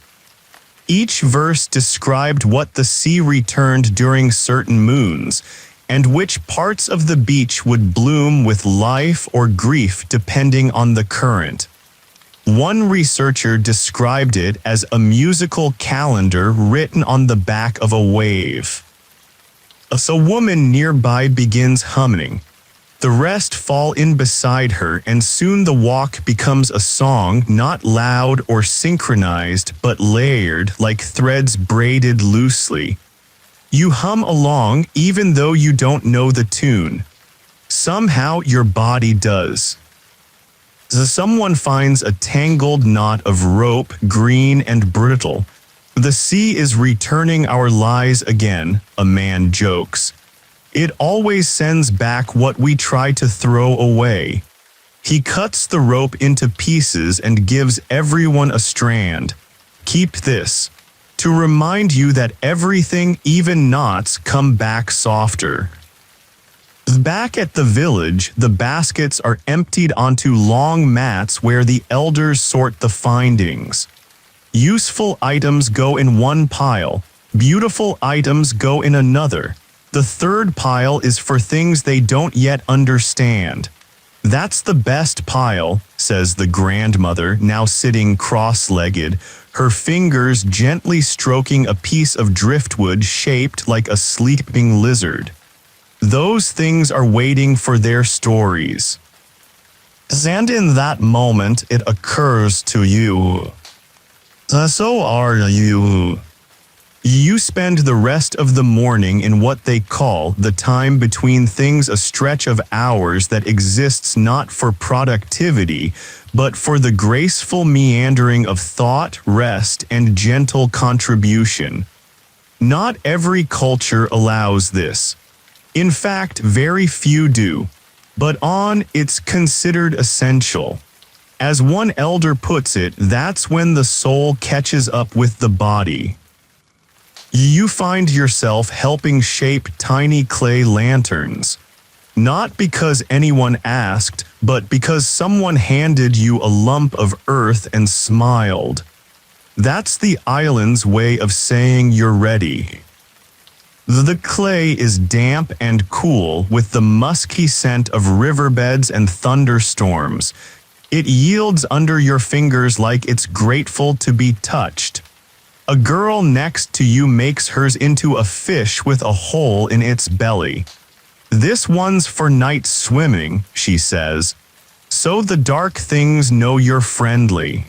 Each verse described what the sea returned during certain moons, and which parts of the beach would bloom with life or grief depending on the current. One researcher described it as a musical calendar written on the back of a wave. A woman nearby begins humming. The rest fall in beside her, and soon the walk becomes a song, not loud or synchronized, but layered like threads braided loosely. You hum along even though you don't know the tune. Somehow your body does. Someone finds a tangled knot of rope, green and brittle. The sea is returning our lies again, a man jokes. It always sends back what we try to throw away. He cuts the rope into pieces and gives everyone a strand. Keep this. To remind you that everything, even knots, come back softer. Back at the village, the baskets are emptied onto long mats where the elders sort the findings. Useful items go in one pile, beautiful items go in another. The third pile is for things they don't yet understand. That's the best pile, says the grandmother, now sitting cross-legged, her fingers gently stroking a piece of driftwood shaped like a sleeping lizard. Those things are waiting for their stories. And in that moment it occurs to you. So are you. You spend the rest of the morning in what they call the time between things, a stretch of hours that exists not for productivity, but for the graceful meandering of thought, rest, and gentle contribution. Not every culture allows this. In fact, very few do. But it's considered essential. As one elder puts it, that's when the soul catches up with the body. You find yourself helping shape tiny clay lanterns. Not because anyone asked, but because someone handed you a lump of earth and smiled. That's the island's way of saying you're ready. The clay is damp and cool with the musky scent of riverbeds and thunderstorms. It yields under your fingers like it's grateful to be touched. A girl next to you makes hers into a fish with a hole in its belly. "This one's for night swimming," she says. "So the dark things know you're friendly."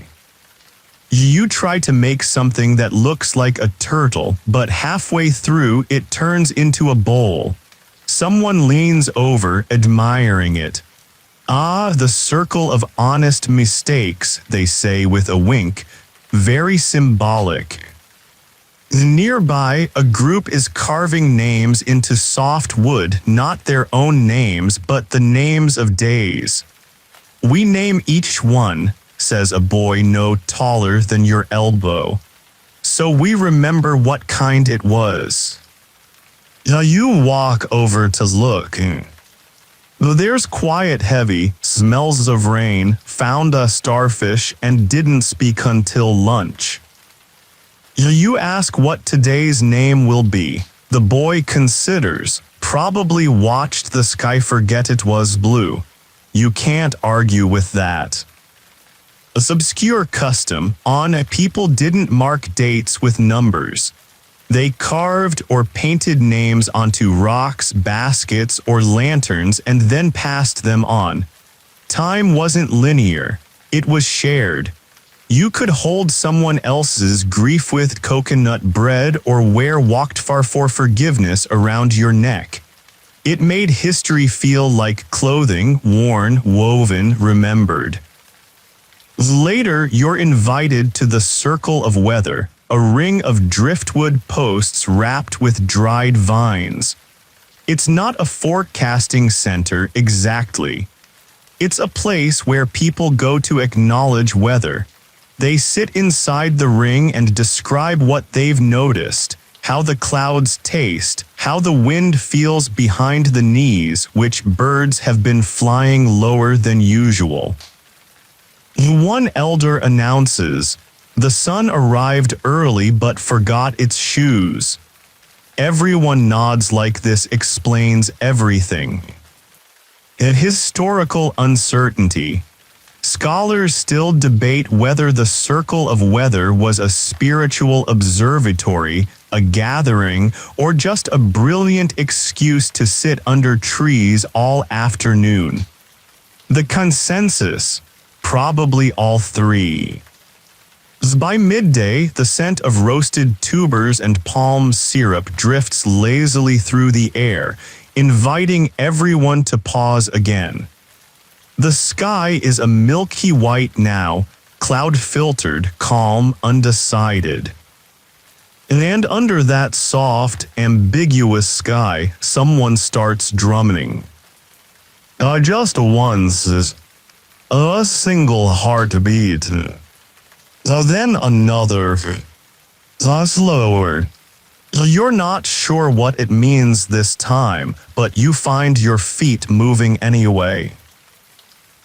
You try to make something that looks like a turtle, but halfway through it turns into a bowl. Someone leans over, admiring it. "Ah, the circle of honest mistakes," they say with a wink. Very symbolic. Nearby, a group is carving names into soft wood, not their own names, but the names of days. "We name each one," says a boy no taller than your elbow. "So we remember what kind it was." You walk over to look. There's quiet heavy, smells of rain, found a starfish, and didn't speak until lunch. You ask what today's name will be. The boy considers, probably watched the sky forget it was blue. You can't argue with that. A obscure custom, people didn't mark dates with numbers. They carved or painted names onto rocks, baskets, or lanterns and then passed them on. Time wasn't linear. It was shared. You could hold someone else's grief with coconut bread or wear walked far for forgiveness around your neck. It made history feel like clothing, worn, woven, remembered. Later, you're invited to the circle of weather, a ring of driftwood posts wrapped with dried vines. It's not a forecasting center exactly. It's a place where people go to acknowledge weather. They sit inside the ring and describe what they've noticed, how the clouds taste, how the wind feels behind the knees, which birds have been flying lower than usual. One elder announces, "The sun arrived early but forgot its shoes." Everyone nods like this explains everything. A historical uncertainty. Scholars still debate whether the circle of weather was a spiritual observatory, a gathering, or just a brilliant excuse to sit under trees all afternoon. The consensus? Probably all three. By midday, the scent of roasted tubers and palm syrup drifts lazily through the air, inviting everyone to pause again. The sky is a milky white now, cloud-filtered, calm, undecided. And under that soft, ambiguous sky, someone starts drumming. Just once, a single heartbeat. Then another, slower. You're not sure what it means this time, but you find your feet moving anyway.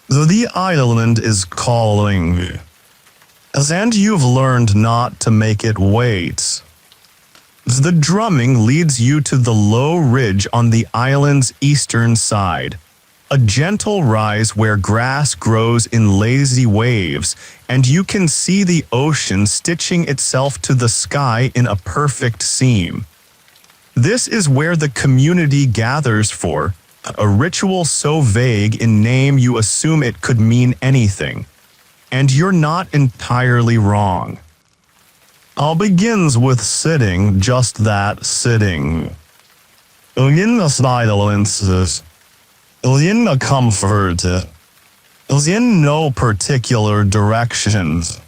The island is calling, and you've learned not to make it wait. The drumming leads you to the low ridge on the island's eastern side, a gentle rise where grass grows in lazy waves, and you can see the ocean stitching itself to the sky in a perfect seam. This is where the community gathers for a ritual so vague in name you assume it could mean anything. And you're not entirely wrong. All begins with sitting, just that, sitting. In the silences, in the comfort, in no particular directions.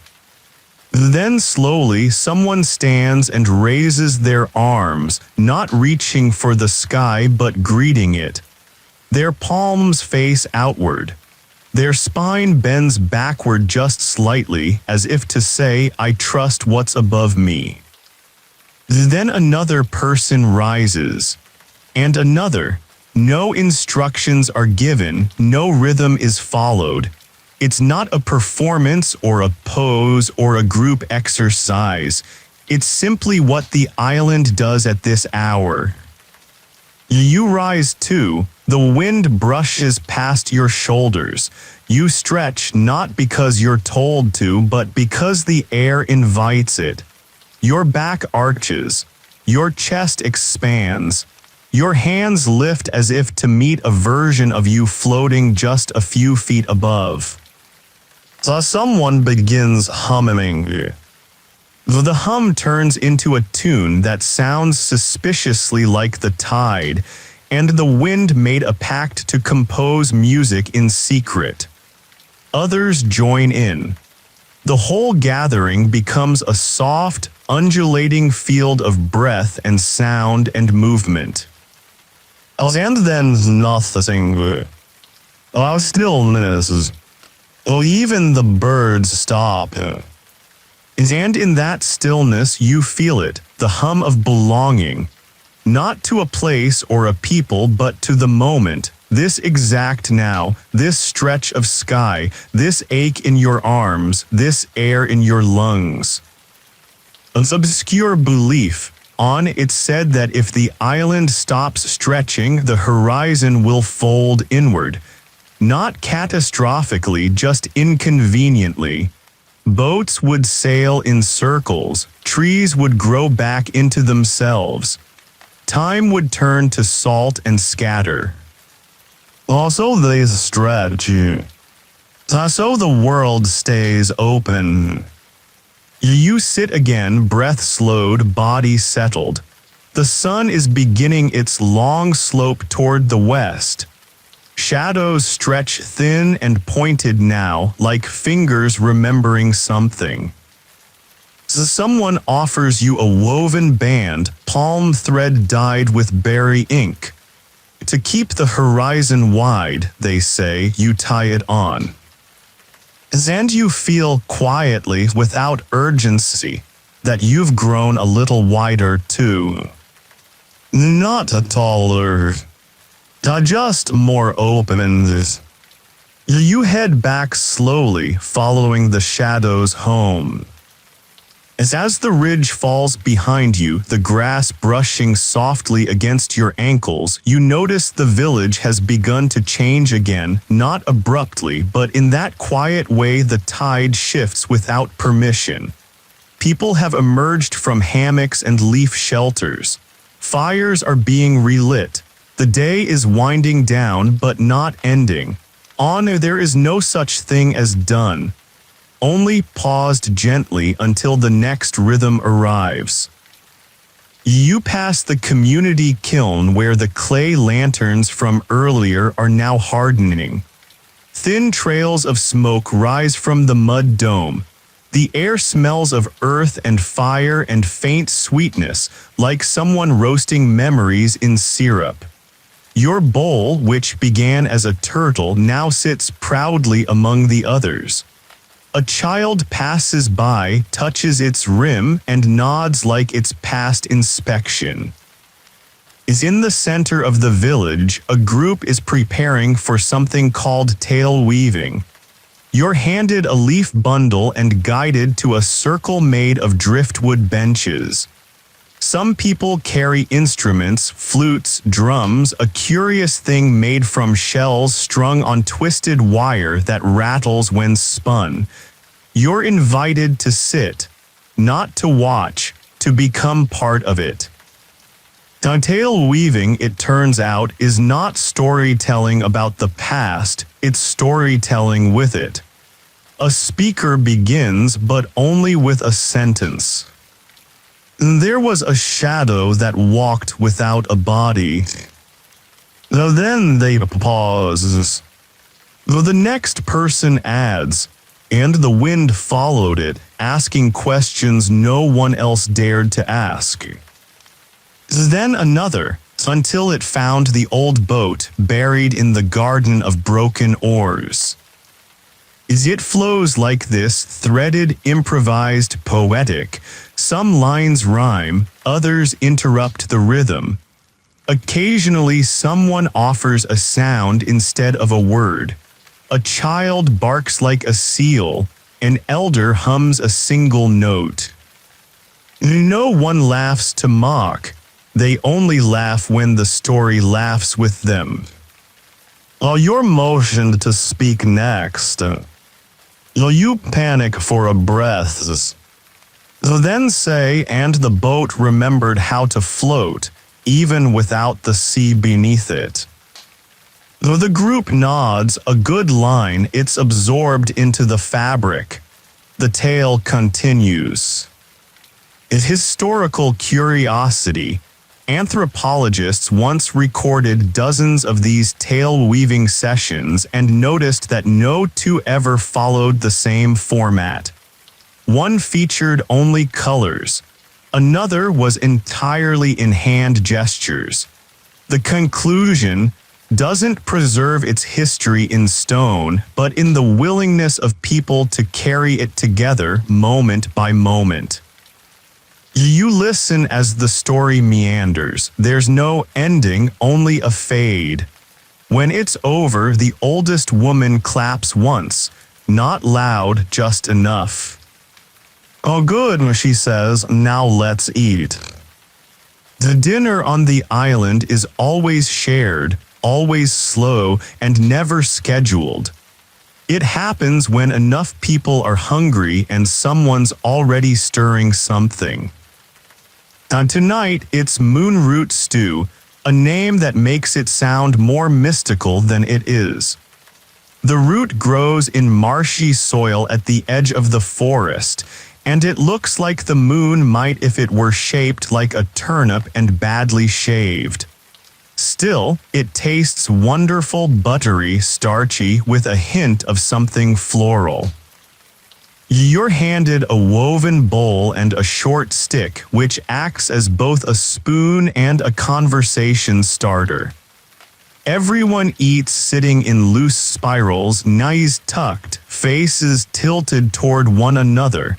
Then slowly someone stands and raises their arms, not reaching for the sky but greeting it. Their palms face outward. Their spine bends backward just slightly, as if to say, I trust what's above me. Then another person rises, and another. No instructions are given, no rhythm is followed. It's not a performance or a pose or a group exercise. It's simply what the island does at this hour. You rise too. The wind brushes past your shoulders. You stretch not because you're told to, but because the air invites it. Your back arches. Your chest expands. Your hands lift as if to meet a version of you floating just a few feet above. So someone begins humming. The hum turns into a tune that sounds suspiciously like the tide, and the wind made a pact to compose music in secret. Others join in. The whole gathering becomes a soft, undulating field of breath and sound and movement. And then nothing. Stillness. Even the birds stop. And in that stillness you feel it, the hum of belonging, not to a place or a people but to the moment, this exact now, this stretch of sky, this ache in your arms, this air in your lungs. An obscure belief. On it said that if the island stops stretching, the horizon will fold inward. Not catastrophically, just inconveniently. Boats would sail in circles, trees would grow back into themselves. Time would turn to salt and scatter. Also they stretch. So the world stays open. You sit again, breath slowed, body settled. The sun is beginning its long slope toward the west. Shadows stretch thin and pointed now, like fingers remembering something. So someone offers you a woven band, palm thread dyed with berry ink. To keep the horizon wide, they say, you tie it on. And you feel quietly, without urgency, that you've grown a little wider too. Not taller. Just more open. You head back slowly, following the shadows home. As the ridge falls behind you, the grass brushing softly against your ankles, you notice the village has begun to change again, not abruptly, but in that quiet way the tide shifts without permission. People have emerged from hammocks and leaf shelters. Fires are being relit. The day is winding down but not ending. On there is no such thing as done. Only paused gently until the next rhythm arrives. You pass the community kiln where the clay lanterns from earlier are now hardening. Thin trails of smoke rise from the mud dome. The air smells of earth and fire and faint sweetness, like someone roasting memories in syrup. Your bowl, which began as a turtle, now sits proudly among the others. A child passes by, touches its rim, and nods like it's passed inspection. In the center of the village, a group is preparing for something called tail weaving. You're handed a leaf bundle and guided to a circle made of driftwood benches. Some people carry instruments, flutes, drums, a curious thing made from shells strung on twisted wire that rattles when spun. You're invited to sit, not to watch, to become part of it. Tail weaving, it turns out, is not storytelling about the past, it's storytelling with it. A speaker begins, but only with a sentence. There was a shadow that walked without a body. Then they pause. The next person adds, and the wind followed it, asking questions no one else dared to ask. Then another, until it found the old boat buried in the garden of broken oars. It flows like this, threaded, improvised, poetic. Some lines rhyme, others interrupt the rhythm. Occasionally someone offers a sound instead of a word. A child barks like a seal, an elder hums a single note. No one laughs to mock, they only laugh when the story laughs with them. You're motioned to speak next. You panic for a breath. Then say, and the boat remembered how to float, even without the sea beneath it. The group nods, a good line, it's absorbed into the fabric. The tale continues. A historical curiosity. Anthropologists once recorded dozens of these tale-weaving sessions and noticed that no two ever followed the same format. One featured only colors. Another was entirely in hand gestures. The conclusion doesn't preserve its history in stone, but in the willingness of people to carry it together moment by moment. You listen as the story meanders. There's no ending, only a fade. When it's over, the oldest woman claps once, not loud, just enough. Good, she says, now let's eat. The dinner on the island is always shared, always slow, and never scheduled. It happens when enough people are hungry and someone's already stirring something. Tonight, it's moonroot stew, a name that makes it sound more mystical than it is. The root grows in marshy soil at the edge of the forest, and it looks like the moon might if it were shaped like a turnip and badly shaved. Still, it tastes wonderful, buttery, starchy, with a hint of something floral. You're handed a woven bowl and a short stick, which acts as both a spoon and a conversation starter. Everyone eats sitting in loose spirals, knees tucked, faces tilted toward one another,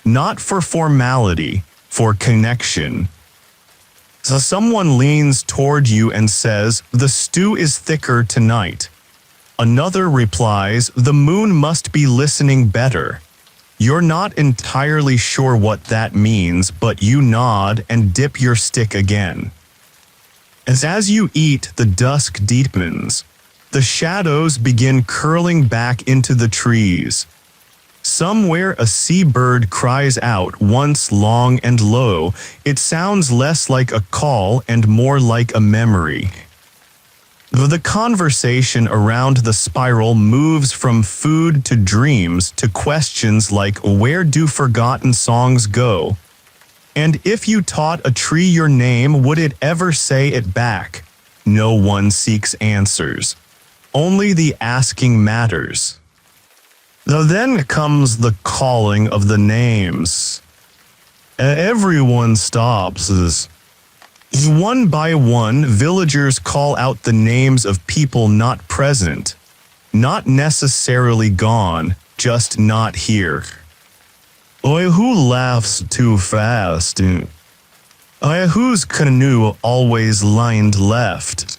not for formality, for connection. So someone leans toward you and says, "The stew is thicker tonight." Another replies, "The moon must be listening better." You're not entirely sure what that means, but you nod and dip your stick again. As you eat, the dusk deepens. The shadows begin curling back into the trees. Somewhere a seabird cries out, once long and low. It sounds less like a call and more like a memory. The conversation around the spiral moves from food to dreams to questions like, where do forgotten songs go? And if you taught a tree your name, would it ever say it back? No one seeks answers. Only the asking matters. Then comes the calling of the names. Everyone stops. One by one, villagers call out the names of people not present, not necessarily gone, just not here. Who laughs too fast? Whose canoe always lined left?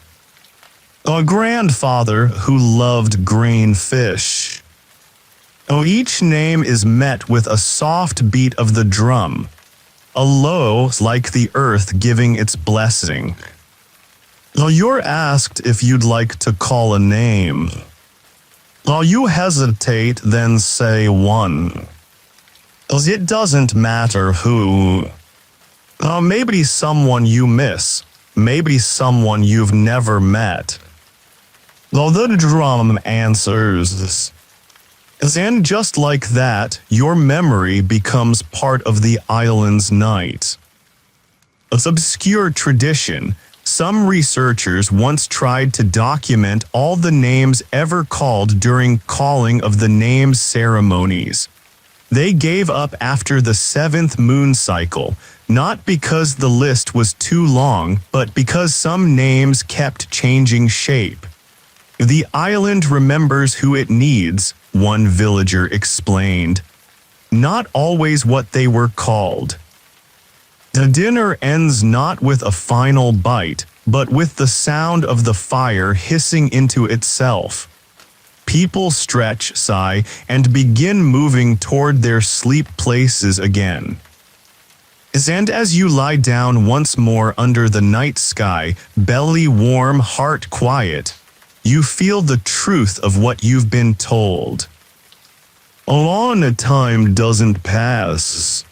A grandfather who loved green fish. Each name is met with a soft beat of the drum. A low, like the earth giving its blessing. You're asked if you'd like to call a name. You hesitate, then say one. It doesn't matter who. Maybe someone you miss. Maybe someone you've never met. The drum answers. And just like that, your memory becomes part of the island's night. An obscure tradition, some researchers once tried to document all the names ever called during calling of the names ceremonies. They gave up after the 7th moon cycle, not because the list was too long, but because some names kept changing shape. The island remembers who it needs, one villager explained. Not always what they were called. The dinner ends not with a final bite, but with the sound of the fire hissing into itself. People stretch, sigh, and begin moving toward their sleep places again. And as you lie down once more under the night sky, belly warm, heart quiet, you feel the truth of what you've been told. A long time doesn't pass.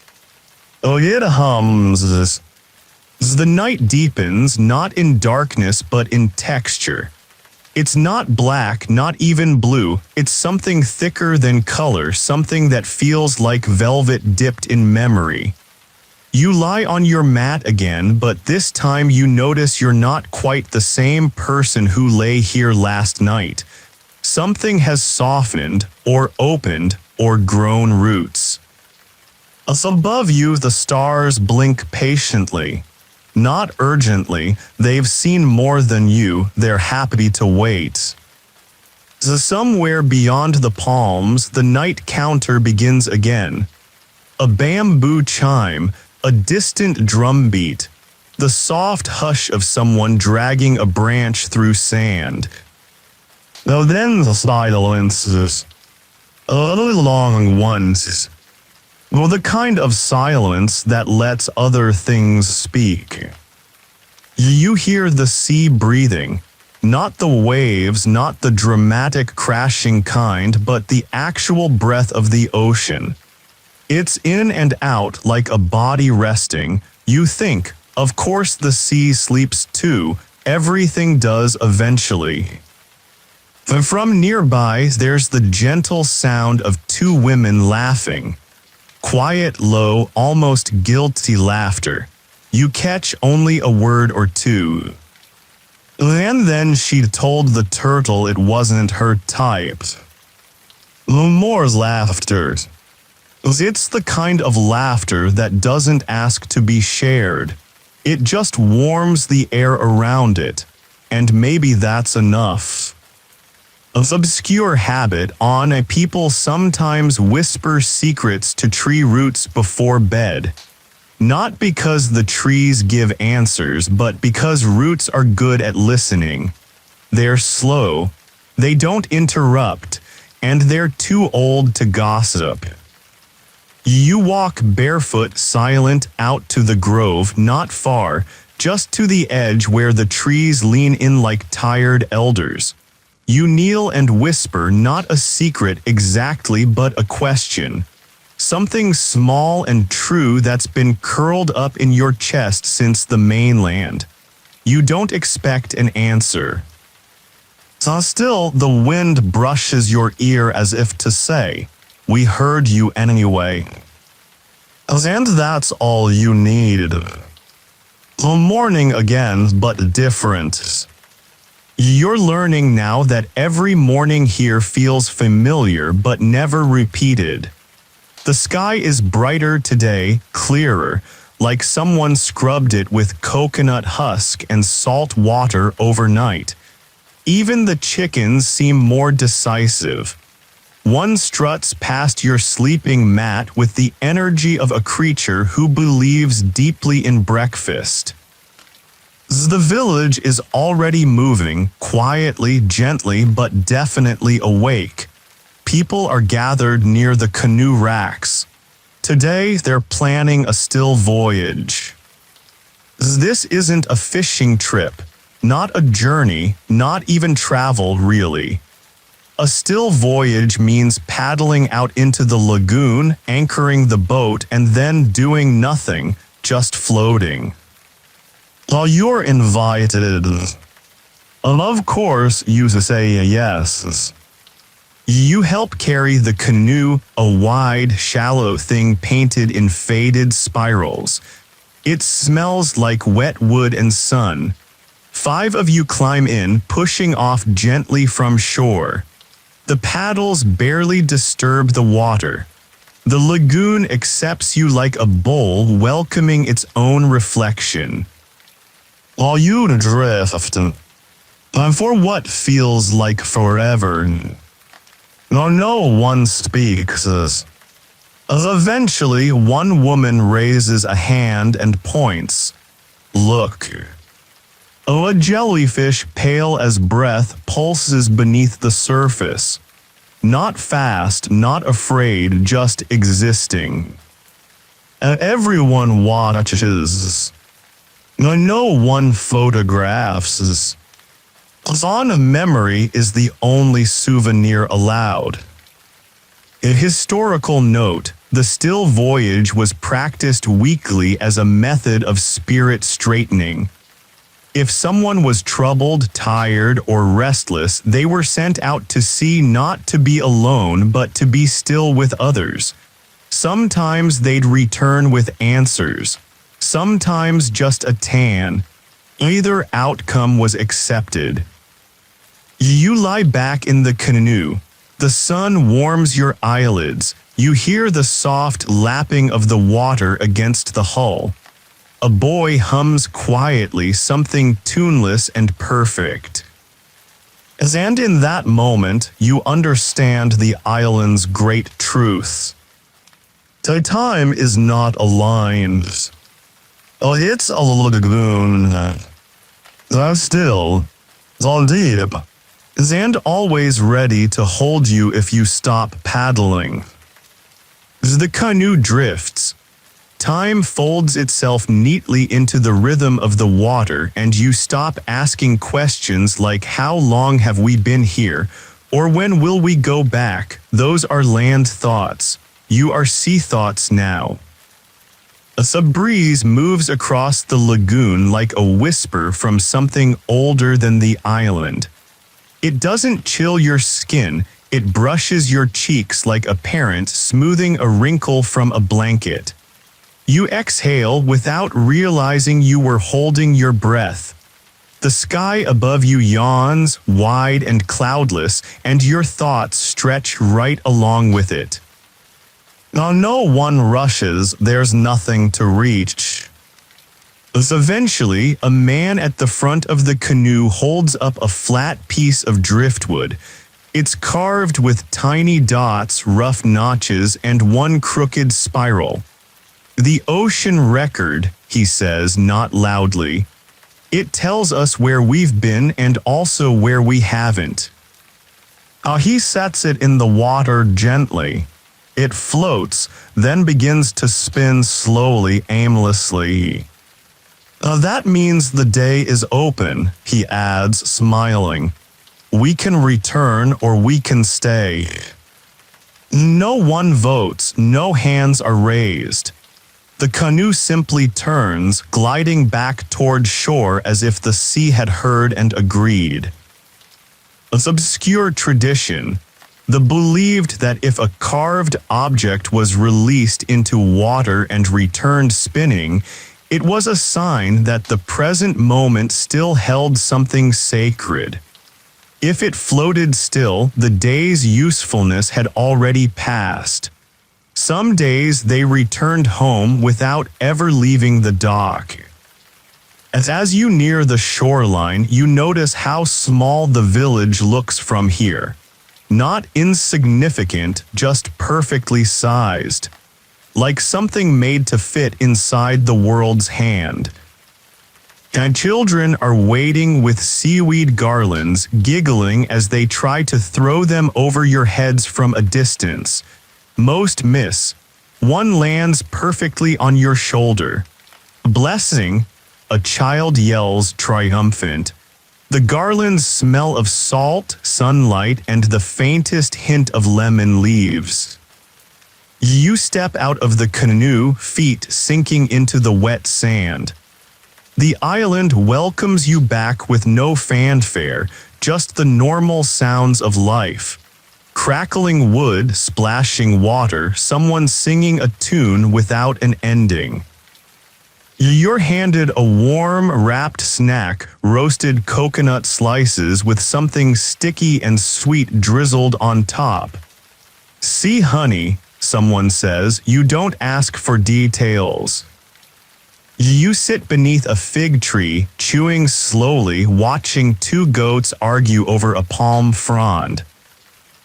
It hums. The night deepens, not in darkness but in texture. It's not black, not even blue, it's something thicker than color, something that feels like velvet dipped in memory. You lie on your mat again, but this time you notice you're not quite the same person who lay here last night. Something has softened, or opened, or grown roots. As above you, the stars blink patiently. Not urgently, they've seen more than you, they're happy to wait. So somewhere beyond the palms, the night counter begins again. A bamboo chime, a distant drum beat, the soft hush of someone dragging a branch through sand. Now then the silences, a little long ones. Well, the kind of silence that lets other things speak. You hear the sea breathing, not the waves, not the dramatic crashing kind, but the actual breath of the ocean. It's in and out like a body resting. You think, of course the sea sleeps too, everything does eventually. From nearby, there's the gentle sound of two women laughing. Quiet, low, almost guilty laughter. You catch only a word or two. And then she told the turtle it wasn't her type. More laughter. It's the kind of laughter that doesn't ask to be shared. It just warms the air around it. And maybe that's enough. Of obscure habit, people sometimes whisper secrets to tree roots before bed. Not because the trees give answers, but because roots are good at listening. They're slow, they don't interrupt, and they're too old to gossip. You walk barefoot, silent, out to the grove, not far, just to the edge where the trees lean in like tired elders. You kneel and whisper not a secret exactly, but a question. Something small and true that's been curled up in your chest since the mainland. You don't expect an answer. So still, the wind brushes your ear as if to say, "We heard you anyway." And that's all you need. The morning again, but different. You're learning now that every morning here feels familiar but never repeated. The sky is brighter today, clearer, like someone scrubbed it with coconut husk and salt water overnight. Even the chickens seem more decisive. One struts past your sleeping mat with the energy of a creature who believes deeply in breakfast. The village is already moving, quietly, gently, but definitely awake. People are gathered near the canoe racks. Today, they're planning a still voyage. This isn't a fishing trip, not a journey, not even travel, really. A still voyage means paddling out into the lagoon, anchoring the boat, and then doing nothing, just floating. Well, you're invited. And of course, you say yes. You help carry the canoe, a wide, shallow thing painted in faded spirals. It smells like wet wood and sun. 5 of you climb in, pushing off gently from shore. The paddles barely disturb the water. The lagoon accepts you like a bowl welcoming its own reflection. While you drift, For what feels like forever. No one speaks. Eventually, one woman raises a hand and points. Look. A jellyfish, pale as breath, pulses beneath the surface. Not fast, not afraid, just existing. Everyone watches. No one photographs. On memory is the only souvenir allowed. A historical note, the still voyage was practiced weekly as a method of spirit straightening. If someone was troubled, tired, or restless, they were sent out to sea not to be alone but to be still with others. Sometimes they'd return with answers, sometimes just a tan. Either outcome was accepted. You lie back in the canoe. The sun warms your eyelids. You hear the soft lapping of the water against the hull. A boy hums quietly something tuneless and perfect. And in that moment, you understand the island's great truth. Time is not a line. It's a lagoon. Still, deep. And always ready to hold you if you stop paddling. The canoe drifts. Time folds itself neatly into the rhythm of the water, and you stop asking questions like how long have we been here, or when will we go back. Those are land thoughts. You are sea thoughts now. A breeze moves across the lagoon like a whisper from something older than the island. It doesn't chill your skin, it brushes your cheeks like a parent smoothing a wrinkle from a blanket. You exhale without realizing you were holding your breath. The sky above you yawns, wide and cloudless, and your thoughts stretch right along with it. No one rushes, there's nothing to reach. Eventually, a man at the front of the canoe holds up a flat piece of driftwood. It's carved with tiny dots, rough notches, and one crooked spiral. The ocean record, he says, not loudly. It tells us where we've been and also where we haven't. He sets it in the water gently. It floats, then begins to spin slowly, aimlessly. That means the day is open, he adds, smiling. We can return or we can stay. No one votes, no hands are raised. The canoe simply turns, gliding back toward shore as if the sea had heard and agreed. An obscure tradition, the believed that if a carved object was released into water and returned spinning, it was a sign that the present moment still held something sacred. If it floated still, the day's usefulness had already passed. Some days they returned home without ever leaving the dock. As you near the shoreline, you notice how small the village looks from here. Not insignificant, just perfectly sized. Like something made to fit inside the world's hand. And children are waiting with seaweed garlands, giggling as they try to throw them over your heads from a distance. Most miss. One lands perfectly on your shoulder. Blessing, a child yells triumphant. The garlands smell of salt, sunlight, and the faintest hint of lemon leaves. You step out of the canoe, feet sinking into the wet sand. The island welcomes you back with no fanfare, just the normal sounds of life. Crackling wood, splashing water, someone singing a tune without an ending. You're handed a warm, wrapped snack, roasted coconut slices with something sticky and sweet drizzled on top. Sea honey, someone says, you don't ask for details. You sit beneath a fig tree, chewing slowly, watching two goats argue over a palm frond.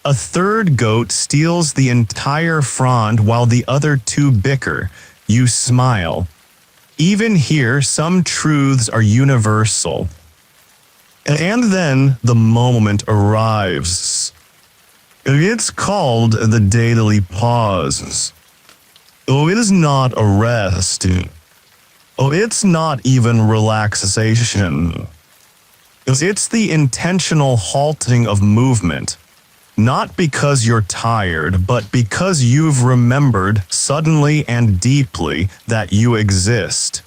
A third goat steals the entire frond while the other two bicker. You smile. Even here, some truths are universal. And then the moment arrives. It's called the daily pause. Oh, it is not a rest. Oh, it's not even relaxation. It's the intentional halting of movement. Not because you're tired, but because you've remembered suddenly and deeply that you exist.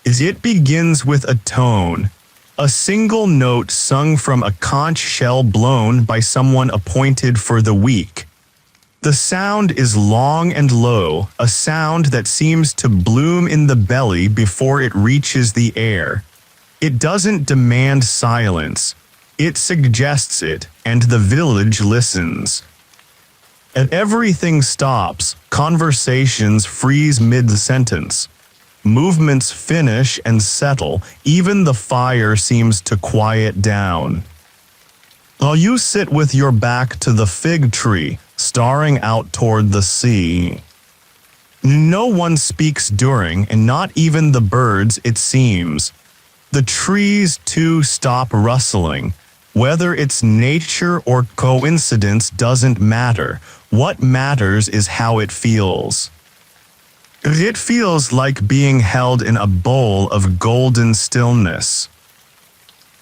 It begins with a tone, a single note sung from a conch shell blown by someone appointed for the week. The sound is long and low, a sound that seems to bloom in the belly before it reaches the air. It doesn't demand silence. It suggests it, and the village listens. And everything stops, conversations freeze mid-sentence. Movements finish and settle, even the fire seems to quiet down. While you sit with your back to the fig tree, staring out toward the sea. No one speaks during, and not even the birds, it seems. The trees, too, stop rustling. Whether it's nature or coincidence doesn't matter. What matters is how it feels. It feels like being held in a bowl of golden stillness.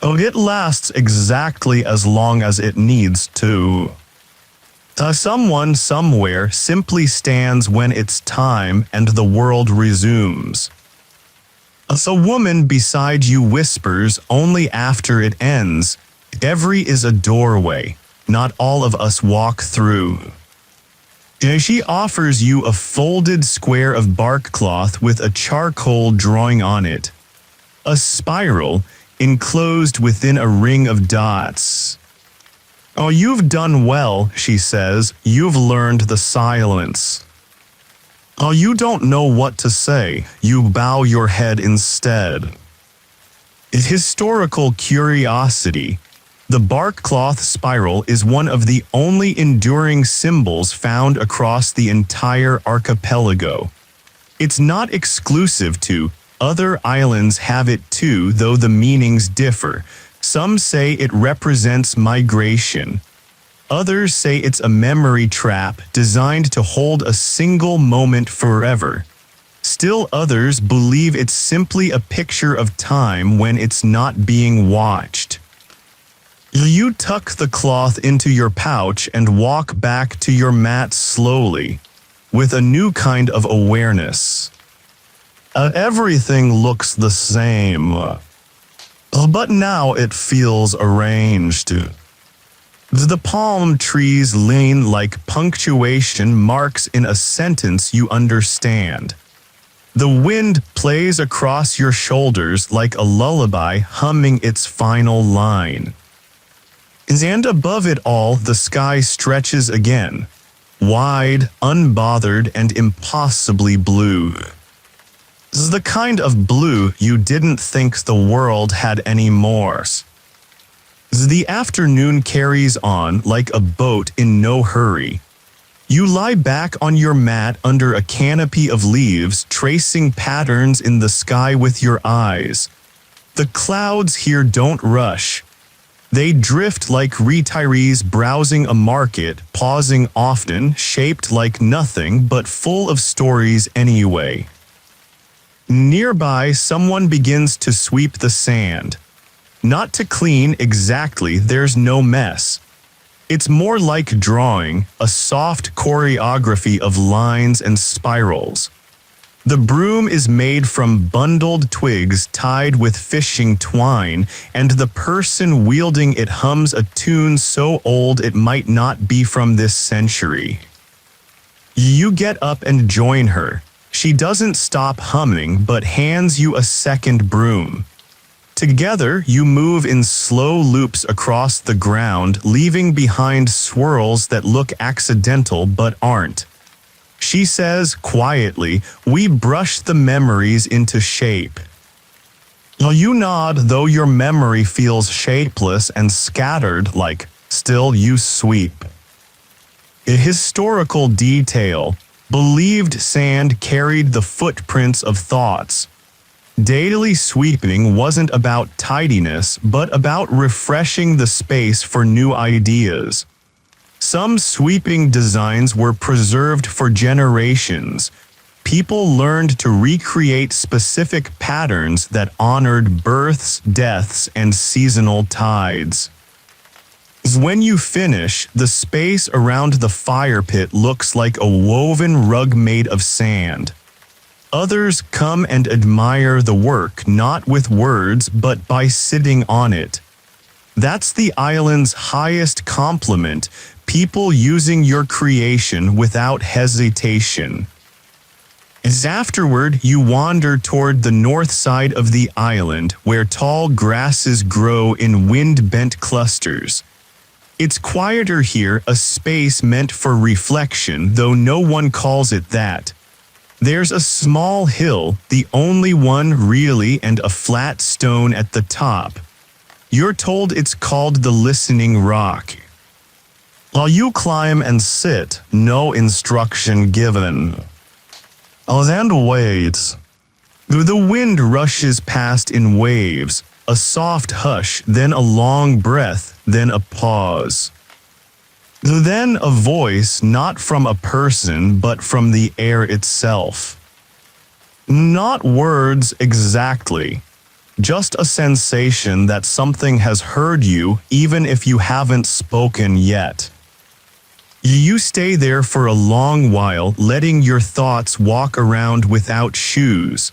Oh, it lasts exactly as long as it needs to. Someone somewhere simply stands when it's time and the world resumes. A woman beside you whispers only after it ends. Every is a doorway, not all of us walk through. She offers you a folded square of bark cloth with a charcoal drawing on it. A spiral, enclosed within a ring of dots. Oh, you've done well, she says. You've learned the silence. Oh, you don't know what to say. You bow your head instead. Historical curiosity. The bark cloth spiral is one of the only enduring symbols found across the entire archipelago. It's not exclusive to, other islands have it too, though the meanings differ. Some say it represents migration. Others say it's a memory trap designed to hold a single moment forever. Still others believe it's simply a picture of time when it's not being watched. You tuck the cloth into your pouch and walk back to your mat slowly, with a new kind of awareness. Everything looks the same, but now it feels arranged. The palm trees lean like punctuation marks in a sentence you understand. The wind plays across your shoulders like a lullaby humming its final line. And above it all, the sky stretches again, wide, unbothered, and impossibly blue. This is the kind of blue you didn't think the world had any more. The afternoon carries on like a boat in no hurry. You lie back on your mat under a canopy of leaves, tracing patterns in the sky with your eyes. The clouds here don't rush. They drift like retirees browsing a market, pausing often, shaped like nothing but full of stories anyway. Nearby, someone begins to sweep the sand. Not to clean exactly, there's no mess. It's more like drawing, a soft choreography of lines and spirals. The broom is made from bundled twigs tied with fishing twine, and the person wielding it hums a tune so old it might not be from this century. You get up and join her. She doesn't stop humming but hands you a second broom. Together, you move in slow loops across the ground, leaving behind swirls that look accidental but aren't. She says quietly, we brush the memories into shape. You nod, though your memory feels shapeless and scattered like, still you sweep. A historical detail, believed sand carried the footprints of thoughts. Daily sweeping wasn't about tidiness, but about refreshing the space for new ideas. Some sweeping designs were preserved for generations. People learned to recreate specific patterns that honored births, deaths, and seasonal tides. When you finish, the space around the fire pit looks like a woven rug made of sand. Others come and admire the work not with words but by sitting on it. That's the island's highest compliment, people using your creation without hesitation. As afterward, you wander toward the north side of the island where tall grasses grow in wind-bent clusters. It's quieter here, a space meant for reflection, though no one calls it that. There's a small hill, the only one really, and a flat stone at the top. You're told it's called the Listening Rock. While you climb and sit, no instruction given. Then wait. The wind rushes past in waves, a soft hush, then a long breath, then a pause. Then a voice, not from a person but from the air itself. Not words exactly, just a sensation that something has heard you even if you haven't spoken yet. You stay there for a long while, letting your thoughts walk around without shoes.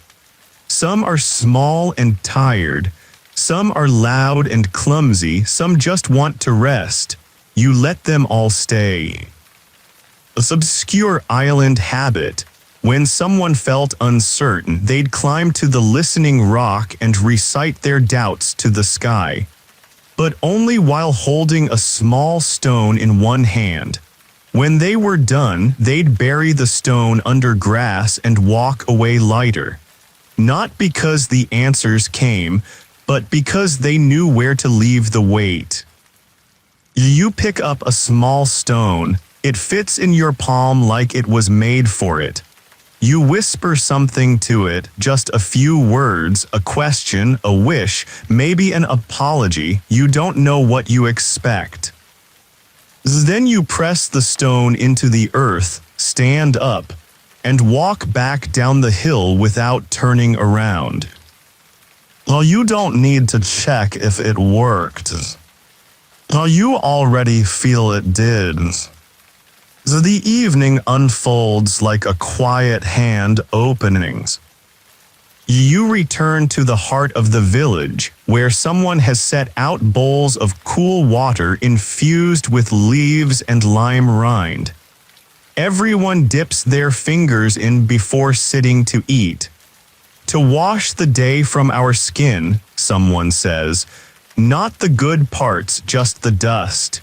Some are small and tired, some are loud and clumsy, some just want to rest. You let them all stay. A obscure island habit. When someone felt uncertain, they'd climb to the listening rock and recite their doubts to the sky. But only while holding a small stone in one hand. When they were done, they'd bury the stone under grass and walk away lighter. Not because the answers came, but because they knew where to leave the weight. You pick up a small stone, it fits in your palm like it was made for it. You whisper something to it, just a few words, a question, a wish, maybe an apology, you don't know what you expect. Then you press the stone into the earth, stand up, and walk back down the hill without turning around. You don't need to check if it worked. You already feel it did. The evening unfolds like a quiet hand openings. You return to the heart of the village, where someone has set out bowls of cool water infused with leaves and lime rind. Everyone dips their fingers in before sitting to eat. To wash the day from our skin, someone says, not the good parts, just the dust.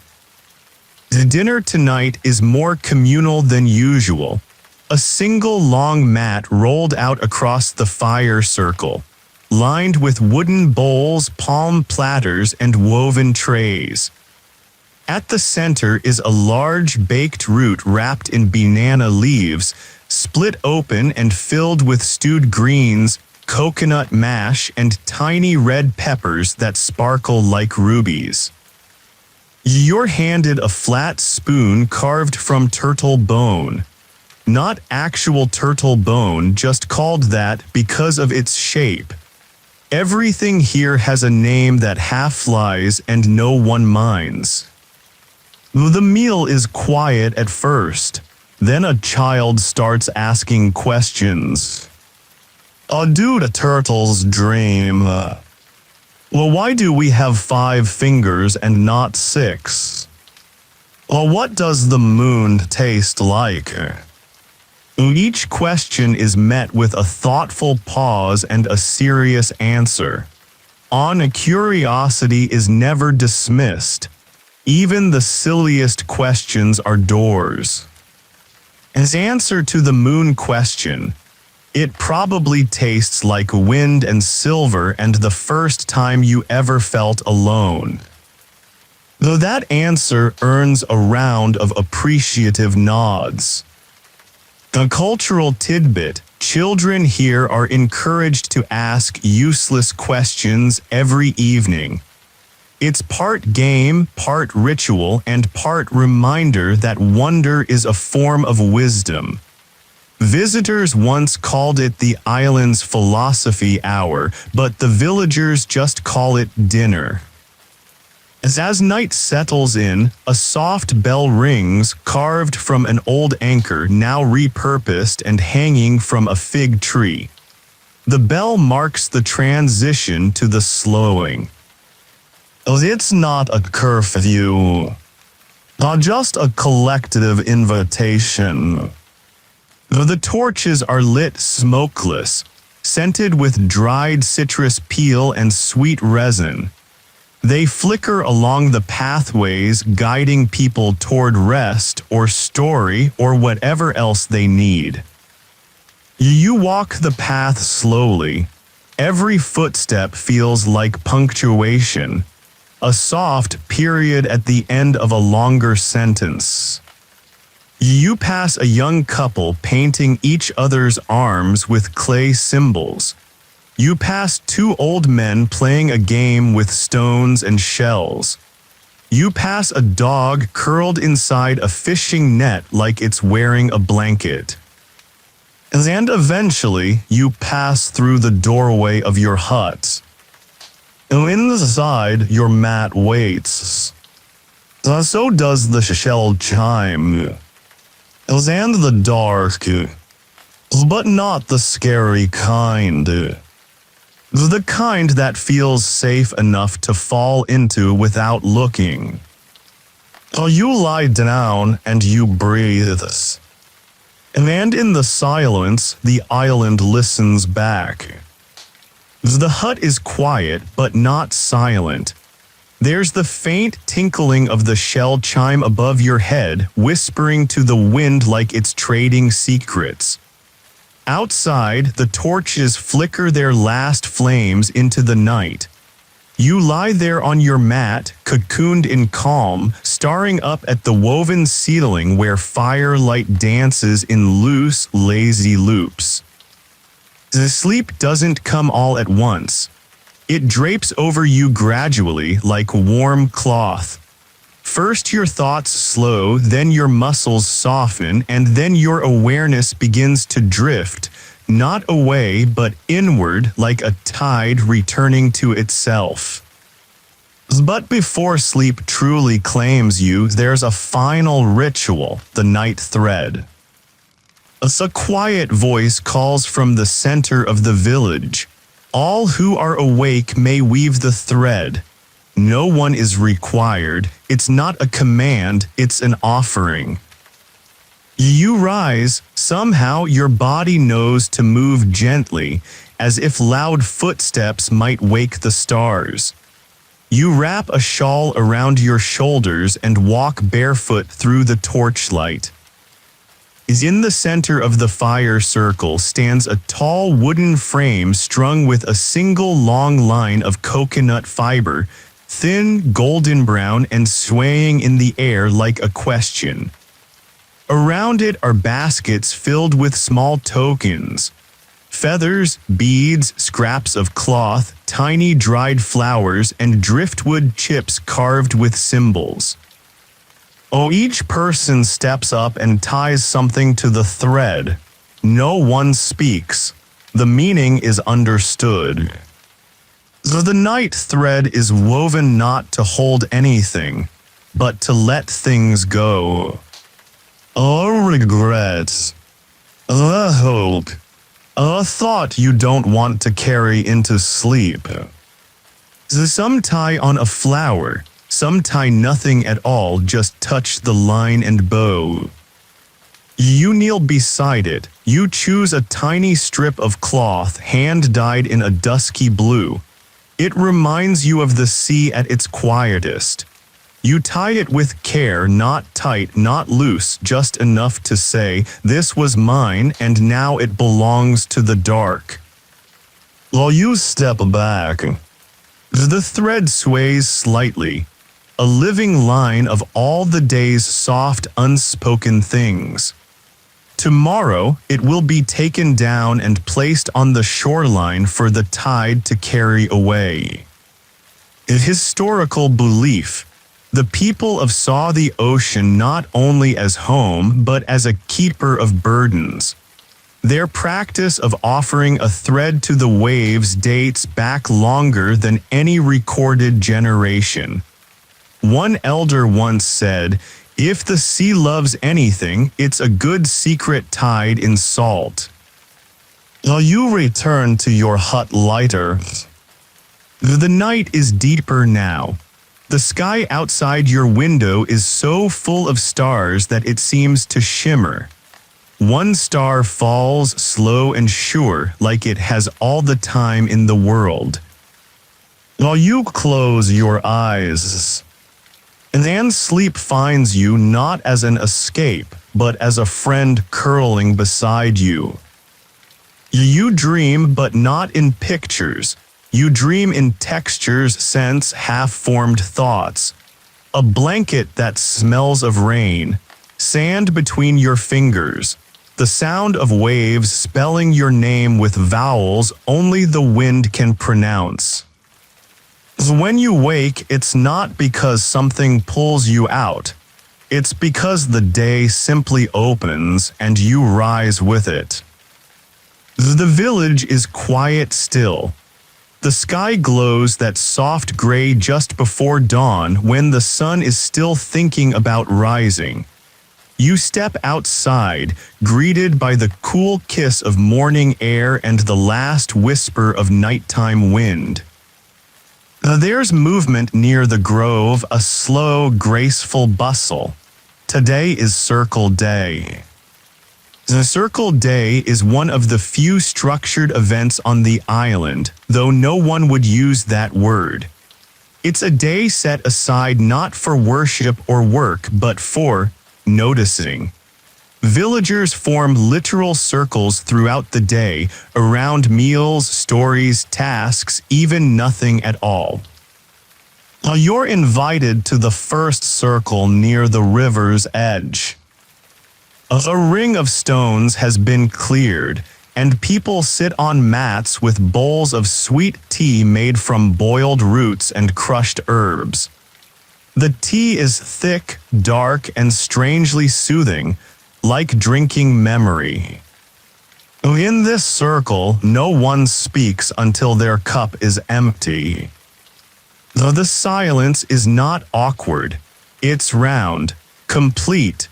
The dinner tonight is more communal than usual. A single long mat rolled out across the fire circle, lined with wooden bowls, palm platters, and woven trays. At the center is a large baked root wrapped in banana leaves, split open and filled with stewed greens, coconut mash, and tiny red peppers that sparkle like rubies. You're handed a flat spoon carved from turtle bone. Not actual turtle bone, just called that because of its shape. Everything here has a name that half lies and no one minds. The meal is quiet at first. Then a child starts asking questions. Do the turtles dream? Why do we have 5 fingers and not 6? What does the moon taste like? Each question is met with a thoughtful pause and a serious answer. Curiosity is never dismissed. Even the silliest questions are doors. As answer to the moon question, it probably tastes like wind and silver and the first time you ever felt alone. Though that answer earns a round of appreciative nods. A cultural tidbit: children here are encouraged to ask useless questions every evening. It's part game, part ritual, and part reminder that wonder is a form of wisdom. Visitors once called it the island's philosophy hour, but the villagers just call it dinner. As night settles in, a soft bell rings, carved from an old anchor now repurposed and hanging from a fig tree. The bell marks the transition to the slowing. It's not a curfew, just a collective invitation. The torches are lit smokeless, scented with dried citrus peel and sweet resin. They flicker along the pathways, guiding people toward rest or story or whatever else they need. You walk the path slowly. Every footstep feels like punctuation, a soft period at the end of a longer sentence. You pass a young couple painting each other's arms with clay symbols. You pass two old men playing a game with stones and shells. You pass a dog curled inside a fishing net like it's wearing a blanket. And eventually, you pass through the doorway of your hut. Inside, your mat waits. So does the shell chime. And the dark, but not the scary kind. The kind that feels safe enough to fall into without looking. You lie down and you breathe. And in the silence, the island listens back. The hut is quiet but not silent. There's the faint tinkling of the shell chime above your head, whispering to the wind like it's trading secrets. Outside, the torches flicker their last flames into the night. You lie there on your mat, cocooned in calm, staring up at the woven ceiling where firelight dances in loose, lazy loops. The sleep doesn't come all at once. It drapes over you gradually like warm cloth. First your thoughts slow, then your muscles soften, and then your awareness begins to drift, not away but inward like a tide returning to itself. But before sleep truly claims you, there's a final ritual, the night thread. A quiet voice calls from the center of the village. All who are awake may weave the thread. No one is required. It's not a command, it's an offering. You rise, somehow your body knows to move gently, as if loud footsteps might wake the stars. You wrap a shawl around your shoulders and walk barefoot through the torchlight. In the center of the fire circle stands a tall wooden frame strung with a single long line of coconut fiber, thin, golden brown, and swaying in the air like a question. Around it are baskets filled with small tokens: feathers, beads, scraps of cloth, tiny dried flowers, and driftwood chips carved with symbols. Each person steps up and ties something to the thread. No one speaks. The meaning is understood. So the night thread is woven not to hold anything, but to let things go. A regret, a hope, a thought you don't want to carry into sleep. So some tie on a flower, some tie nothing at all, just touch the line and bow. You kneel beside it. You choose a tiny strip of cloth, hand-dyed in a dusky blue. It reminds you of the sea at its quietest. You tie it with care, not tight, not loose, just enough to say, "This was mine and now it belongs to the dark." While you step back, the thread sways slightly, a living line of all the day's soft, unspoken things. Tomorrow, it will be taken down and placed on the shoreline for the tide to carry away. A historical belief. The people of saw the ocean not only as home but as a keeper of burdens. Their practice of offering a thread to the waves dates back longer than any recorded generation. One elder once said, "If the sea loves anything, it's a good secret tied in salt." Now you return to your hut lighter. The night is deeper now. The sky outside your window is so full of stars that it seems to shimmer. One star falls slow and sure, like it has all the time in the world. While you close your eyes, and then sleep finds you not as an escape, but as a friend curling beside you. You dream, but not in pictures. You dream in textures, scents, half-formed thoughts. A blanket that smells of rain, sand between your fingers, the sound of waves spelling your name with vowels only the wind can pronounce. When you wake, it's not because something pulls you out. It's because the day simply opens and you rise with it. The village is quiet still. The sky glows that soft gray just before dawn when the sun is still thinking about rising. You step outside, greeted by the cool kiss of morning air and the last whisper of nighttime wind. There's movement near the grove, a slow, graceful bustle. Today is Circle Day. The Circle Day is one of the few structured events on the island, though no one would use that word. It's a day set aside not for worship or work, but for noticing. Villagers form literal circles throughout the day, around meals, stories, tasks, even nothing at all. You're invited to the first circle near the river's edge. A ring of stones has been cleared, and people sit on mats with bowls of sweet tea made from boiled roots and crushed herbs. The tea is thick, dark, and strangely soothing, like drinking memory. In this circle, no one speaks until their cup is empty. Though the silence is not awkward, it's round, complete.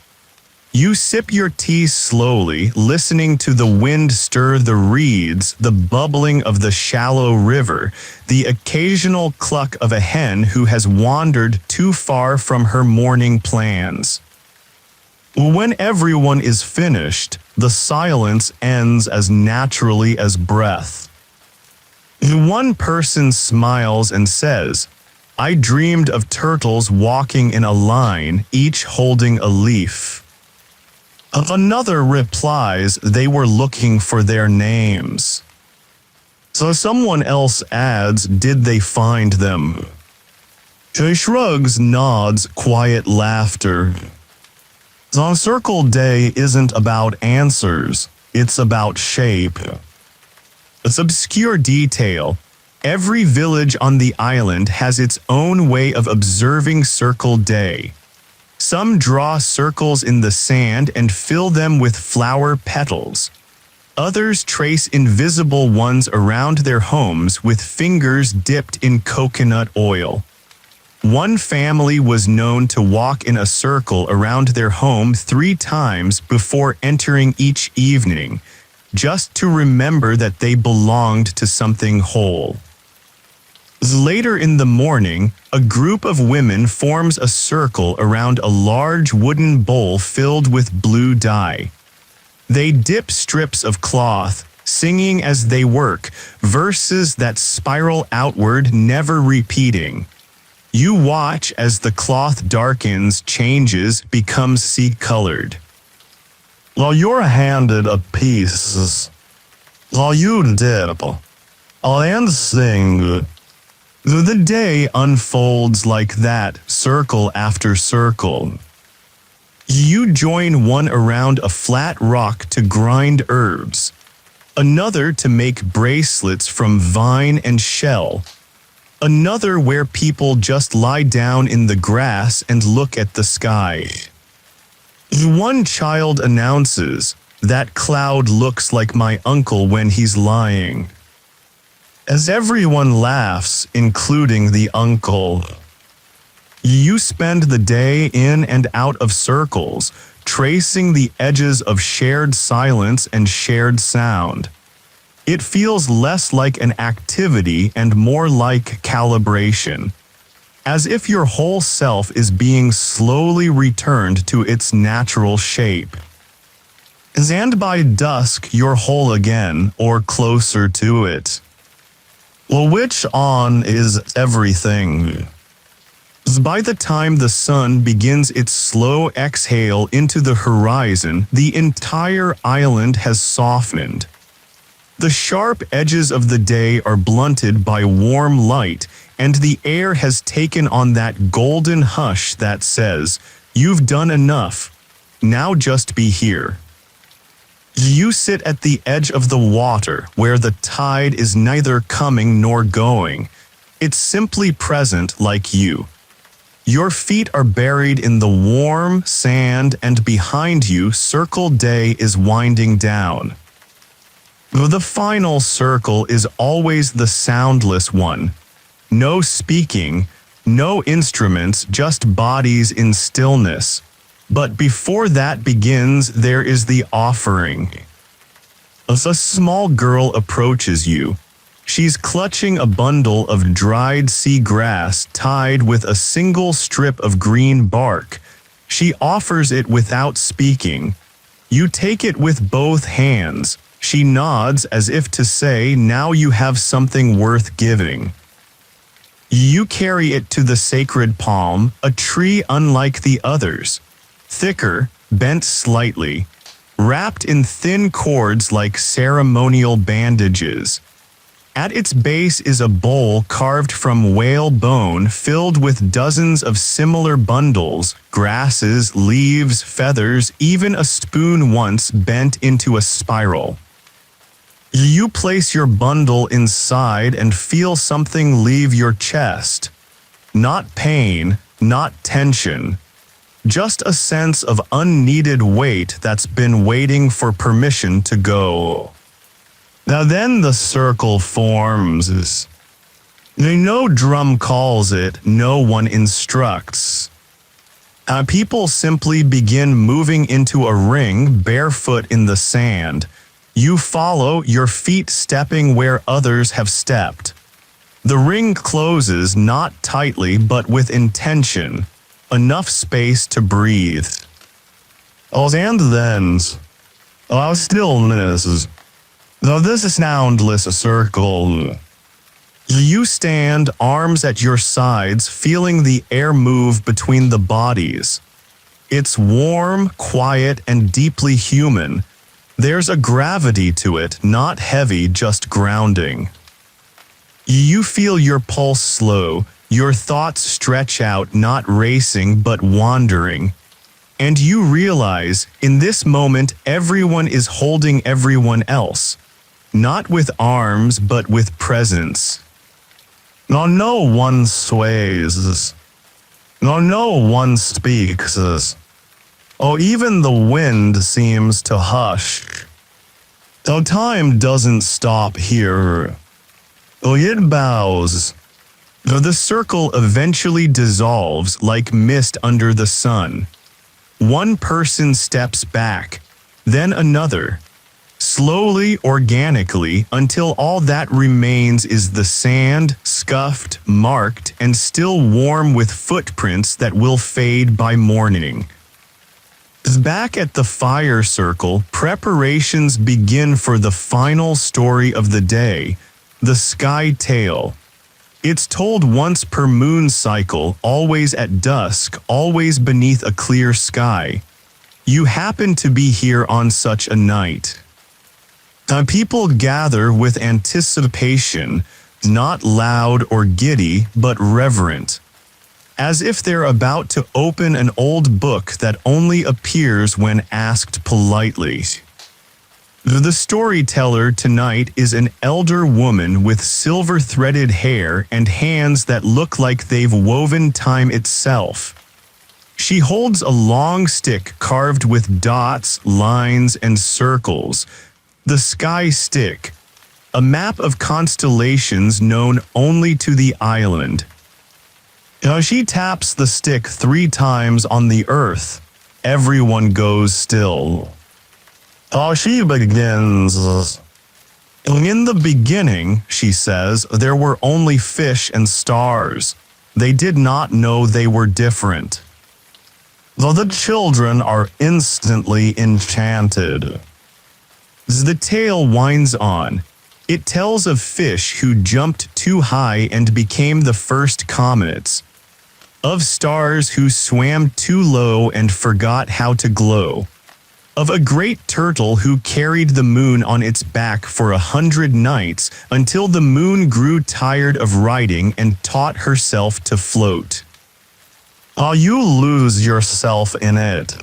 You sip your tea slowly, listening to the wind stir the reeds, the bubbling of the shallow river, the occasional cluck of a hen who has wandered too far from her morning plans. When everyone is finished, the silence ends as naturally as breath. One person smiles and says, "I dreamed of turtles walking in a line, each holding a leaf." Another replies they were looking for their names. So someone else adds, "Did they find them?" She shrugs, nods, quiet laughter. So Circle Day isn't about answers, it's about shape. It's obscure detail. Every village on the island has its own way of observing Circle Day. Some draw circles in the sand and fill them with flower petals. Others trace invisible ones around their homes with fingers dipped in coconut oil. One family was known to walk in a circle around their home 3 times before entering each evening, just to remember that they belonged to something whole. Later in the morning, a group of women forms a circle around a large wooden bowl filled with blue dye. They dip strips of cloth, singing as they work, verses that spiral outward, never repeating. You watch as the cloth darkens, changes, becomes sea-colored. While you're handed a piece, while you dip, and sing. The day unfolds like that, circle after circle. You join one around a flat rock to grind herbs, another to make bracelets from vine and shell, another where people just lie down in the grass and look at the sky. One child announces, "That cloud looks like my uncle when he's lying." As everyone laughs, including the uncle. You spend the day in and out of circles, tracing the edges of shared silence and shared sound. It feels less like an activity and more like calibration, as if your whole self is being slowly returned to its natural shape. And by dusk you're whole again, or closer to it. Well, which on is everything? By the time the sun begins its slow exhale into the horizon, the entire island has softened. The sharp edges of the day are blunted by warm light, and the air has taken on that golden hush that says, "You've done enough. Now just be here." You sit at the edge of the water, where the tide is neither coming nor going. It's simply present like you. Your feet are buried in the warm sand, and behind you, circle day is winding down. The final circle is always the soundless one. No speaking, no instruments, just bodies in stillness. But before that begins, there is the offering. As a small girl approaches you, she's clutching a bundle of dried sea grass tied with a single strip of green bark. She offers it without speaking. You take it with both hands. She nods as if to say, "Now you have something worth giving." You carry it to the sacred palm, a tree unlike the others. Thicker, bent slightly, wrapped in thin cords like ceremonial bandages. At its base is a bowl carved from whale bone filled with dozens of similar bundles, grasses, leaves, feathers, even a spoon once bent into a spiral. You place your bundle inside and feel something leave your chest. Not pain, not tension. Just a sense of unneeded weight that's been waiting for permission to go. Now then the circle forms. No drum calls it, no one instructs. People simply begin moving into a ring barefoot in the sand. You follow, your feet stepping where others have stepped. The ring closes not tightly but with intention. Enough space to breathe. And then, stillness. Though this is soundless circle. You stand, arms at your sides, feeling the air move between the bodies. It's warm, quiet, and deeply human. There's a gravity to it, not heavy, just grounding. You feel your pulse slow. Your thoughts stretch out, not racing but wandering. And you realize, in this moment, everyone is holding everyone else. Not with arms, but with presence. No one sways. No one speaks. Even the wind seems to hush. Time doesn't stop here. It bows. The circle eventually dissolves like mist under the sun. One person steps back, then another. Slowly, organically, until all that remains is the sand, scuffed, marked, and still warm with footprints that will fade by morning. Back at the fire circle, preparations begin for the final story of the day, the sky tale. It's told once per moon cycle, always at dusk, always beneath a clear sky. You happen to be here on such a night. People gather with anticipation, not loud or giddy, but reverent, as if they're about to open an old book that only appears when asked politely. The storyteller tonight is an elder woman with silver-threaded hair and hands that look like they've woven time itself. She holds a long stick carved with dots, lines, and circles, the sky stick, a map of constellations known only to the island. As she taps the stick 3 times on the earth, everyone goes still. She begins. In the beginning, she says, there were only fish and stars. They did not know they were different. The children are instantly enchanted. As the tale winds on, it tells of fish who jumped too high and became the first comets, of stars who swam too low and forgot how to glow, of a great turtle who carried the moon on its back for 100 nights until the moon grew tired of riding and taught herself to float. You lose yourself in it.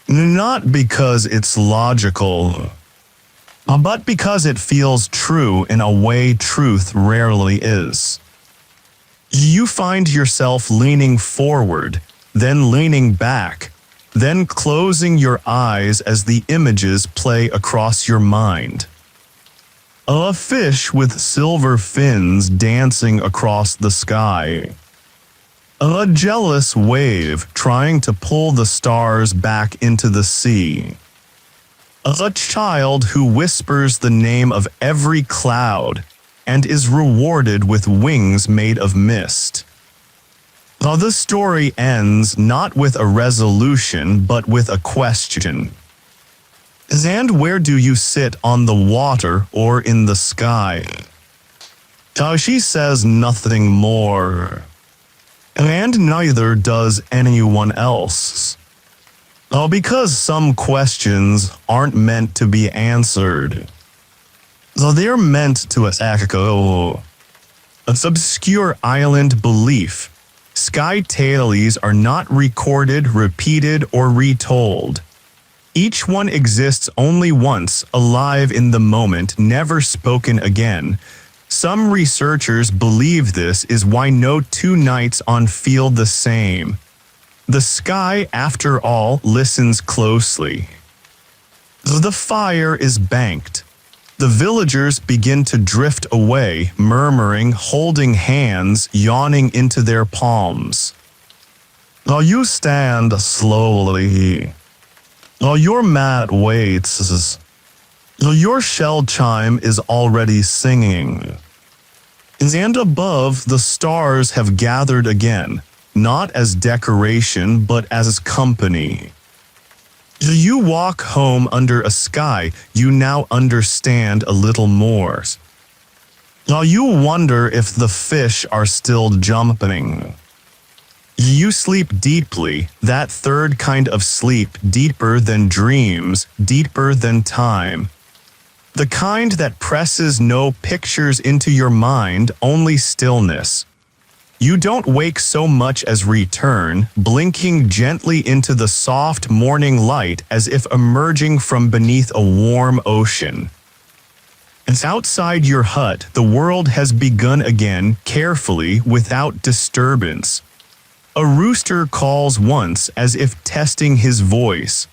Not because it's logical, but because it feels true in a way truth rarely is. You find yourself leaning forward, then leaning back, then closing your eyes as the images play across your mind. A fish with silver fins dancing across the sky. A jealous wave trying to pull the stars back into the sea. A child who whispers the name of every cloud and is rewarded with wings made of mist. The story ends not with a resolution but with a question. And where do you sit on the water or in the sky? She says nothing more. And neither does anyone else. Because some questions aren't meant to be answered. They're meant to echo. It's obscure island belief. Sky tales are not recorded, repeated, or retold. Each one exists only once, alive in the moment, never spoken again. Some researchers believe this is why no 2 nights on feel the same. The sky, after all, listens closely. The fire is banked. The villagers begin to drift away, murmuring, holding hands, yawning into their palms. You stand slowly. Your mat waits. Your shell chime is already singing. And above, the stars have gathered again, not as decoration, but as company. You walk home under a sky you now understand a little more. You wonder if the fish are still jumping. You sleep deeply, that third kind of sleep, deeper than dreams, deeper than time. The kind that presses no pictures into your mind, only stillness. You don't wake so much as return, blinking gently into the soft morning light as if emerging from beneath a warm ocean. As outside your hut, the world has begun again, carefully, without disturbance. A rooster calls once as if testing his voice.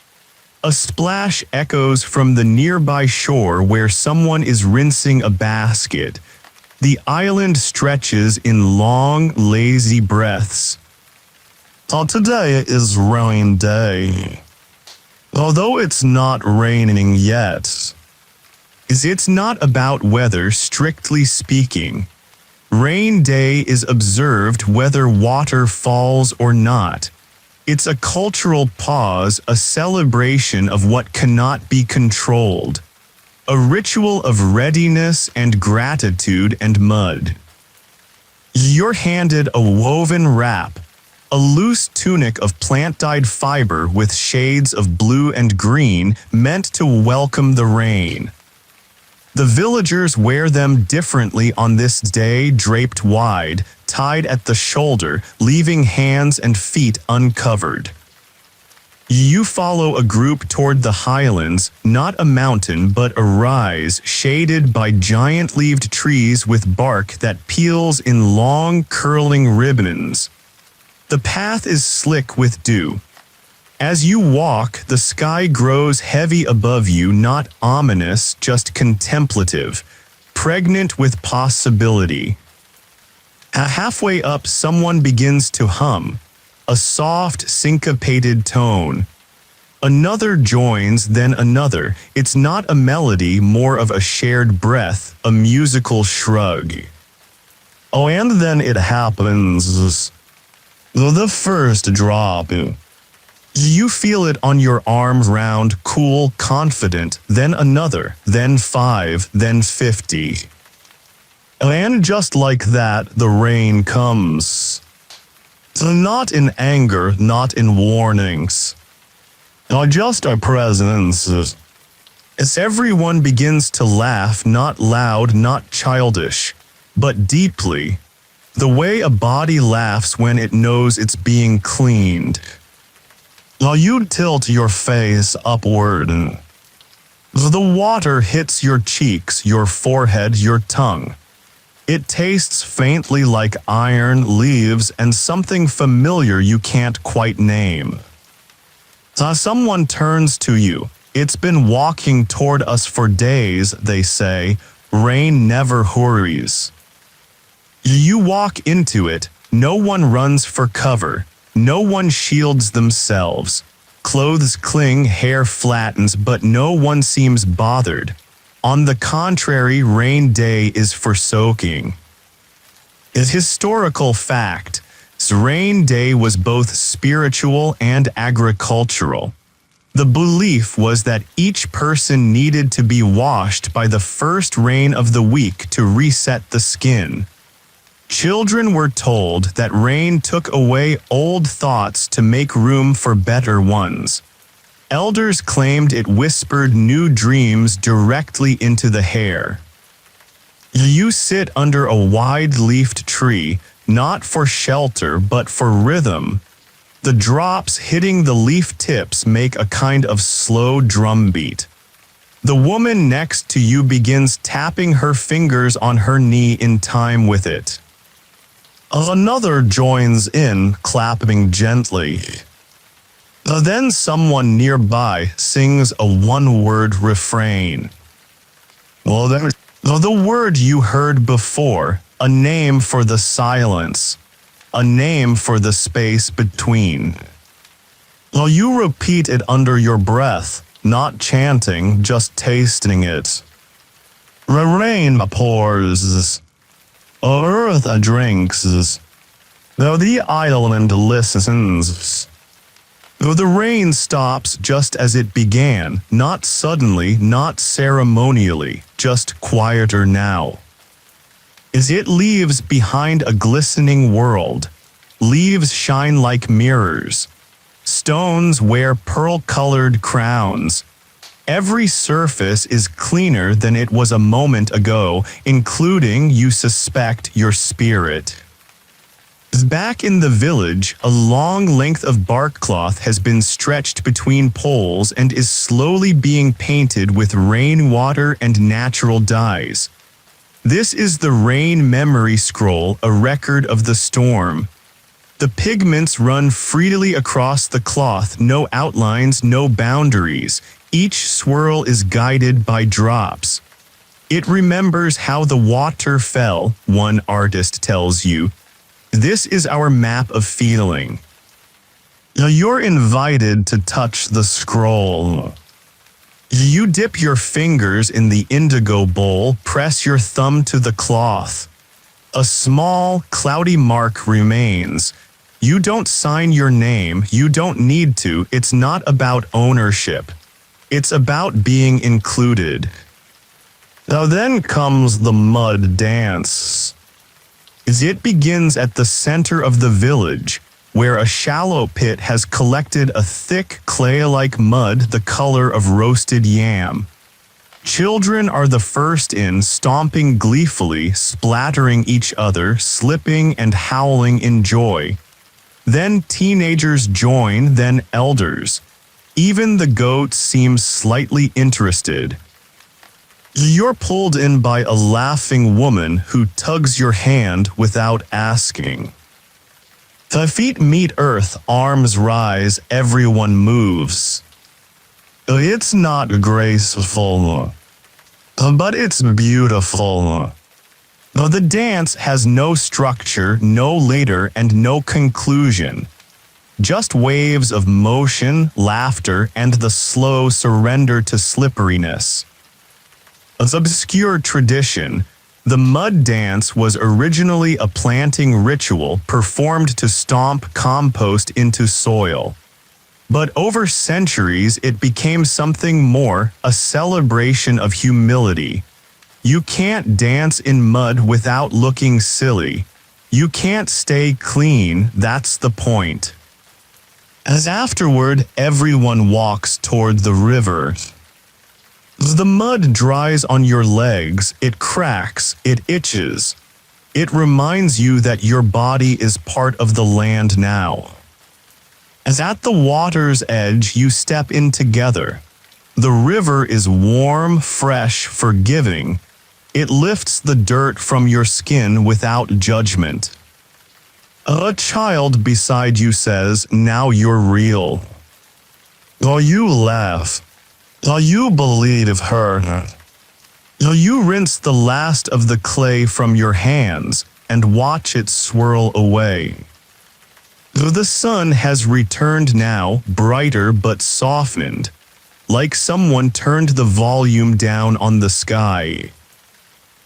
A splash echoes from the nearby shore where someone is rinsing a basket. The island stretches in long, lazy breaths. Today is rain day. Although it's not raining yet. It's not about weather, strictly speaking. Rain day is observed whether water falls or not. It's a cultural pause, a celebration of what cannot be controlled. A ritual of readiness and gratitude and mud. You're handed a woven wrap, a loose tunic of plant-dyed fiber with shades of blue and green meant to welcome the rain. The villagers wear them differently on this day, draped wide, tied at the shoulder, leaving hands and feet uncovered. You follow a group toward the highlands, not a mountain but a rise shaded by giant-leaved trees with bark that peels in long, curling ribbons. The path is slick with dew. As you walk, the sky grows heavy above you, not ominous, just contemplative, pregnant with possibility. Halfway up, someone begins to hum, a soft, syncopated tone. Another joins, then another. It's not a melody, more of a shared breath, a musical shrug. Oh, and then it happens. The first drop. You feel it on your arm, round, cool, confident, then another, then 5, then 50. And just like that, the rain comes. Not in anger, not in warnings. Just a presence. As everyone begins to laugh, not loud, not childish, but deeply. The way a body laughs when it knows it's being cleaned. You tilt your face upward. The water hits your cheeks, your forehead, your tongue. It tastes faintly like iron, leaves, and something familiar you can't quite name. Someone turns to you. It's been walking toward us for days, they say. Rain never hurries. You walk into it. No one runs for cover. No one shields themselves. Clothes cling, hair flattens, but no one seems bothered. On the contrary, rain day is for soaking. It's historical fact. Rain day was both spiritual and agricultural. The belief was that each person needed to be washed by the first rain of the week to reset the skin. Children were told that rain took away old thoughts to make room for better ones. Elders claimed it whispered new dreams directly into the hair. You sit under a wide-leafed tree, not for shelter but for rhythm. The drops hitting the leaf tips make a kind of slow drumbeat. The woman next to you begins tapping her fingers on her knee in time with it. Another joins in, clapping gently. Then someone nearby sings a one-word refrain. The word you heard before, a name for the silence, a name for the space between. You repeat it under your breath, not chanting, just tasting it. Rain pours. Earth drinks. Though the island listens. Though the rain stops just as it began, not suddenly, not ceremonially, just quieter now. As it leaves behind a glistening world, leaves shine like mirrors. Stones wear pearl-colored crowns. Every surface is cleaner than it was a moment ago, including, you suspect, your spirit. Back in the village, a long length of bark cloth has been stretched between poles and is slowly being painted with rainwater and natural dyes. This is the rain memory scroll, a record of the storm. The pigments run freely across the cloth, no outlines, no boundaries. Each swirl is guided by drops. It remembers how the water fell, one artist tells you. This is our map of feeling. You're invited to touch the scroll. You dip your fingers in the indigo bowl, press your thumb to the cloth. A small, cloudy mark remains. You don't sign your name, you don't need to, it's not about ownership. It's about being included. Now then comes the mud dance. It begins at the center of the village, where a shallow pit has collected a thick clay-like mud the color of roasted yam. Children are the first in, stomping gleefully, splattering each other, slipping and howling in joy. Then teenagers join, then elders. Even the goat seems slightly interested. You're pulled in by a laughing woman who tugs your hand without asking. The feet meet earth, arms rise, everyone moves. It's not graceful, but it's beautiful. The dance has no structure, no leader, and no conclusion. Just waves of motion, laughter, and the slow surrender to slipperiness. As obscure tradition, the mud dance was originally a planting ritual performed to stomp compost into soil. But over centuries it became something more, a celebration of humility. You can't dance in mud without looking silly. You can't stay clean, that's the point. As afterward, everyone walks toward the river. As the mud dries on your legs, it cracks, it itches. It reminds you that your body is part of the land now. As at the water's edge you step in together. The river is warm, fresh, forgiving. It lifts the dirt from your skin without judgment. A child beside you says, "Now you're real." You laugh. You believe her. You rinse the last of the clay from your hands and watch it swirl away. The sun has returned now, brighter but softened, like someone turned the volume down on the sky.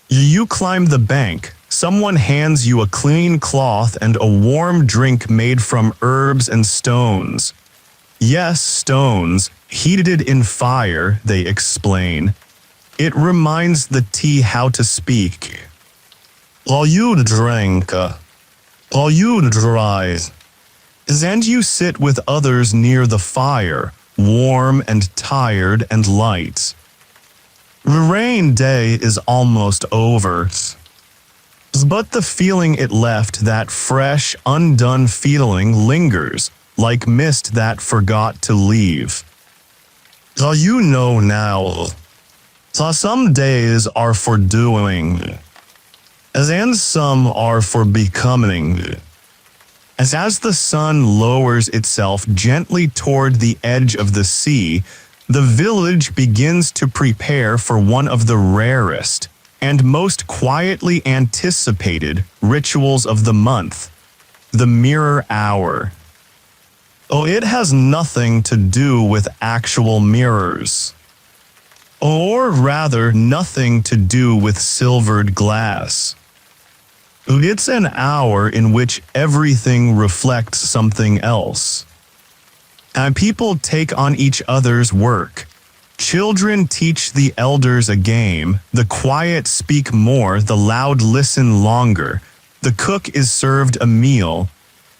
You climb the bank. Someone hands you a clean cloth and a warm drink made from herbs and stones. Yes, stones, heated in fire, they explain. It reminds the tea how to speak. You drink. You dry. And you sit with others near the fire, warm and tired and light. The rain day is almost over. But the feeling it left, that fresh, undone feeling, lingers, like mist that forgot to leave. You know now. Some days are for doing, and some are for becoming. As the sun lowers itself gently toward the edge of the sea, the village begins to prepare for one of the rarest and most quietly anticipated rituals of the month, the mirror hour. It has nothing to do with actual mirrors. Or rather, nothing to do with silvered glass. It's an hour in which everything reflects something else. And people take on each other's work. Children teach the elders a game, the quiet speak more, the loud listen longer, the cook is served a meal,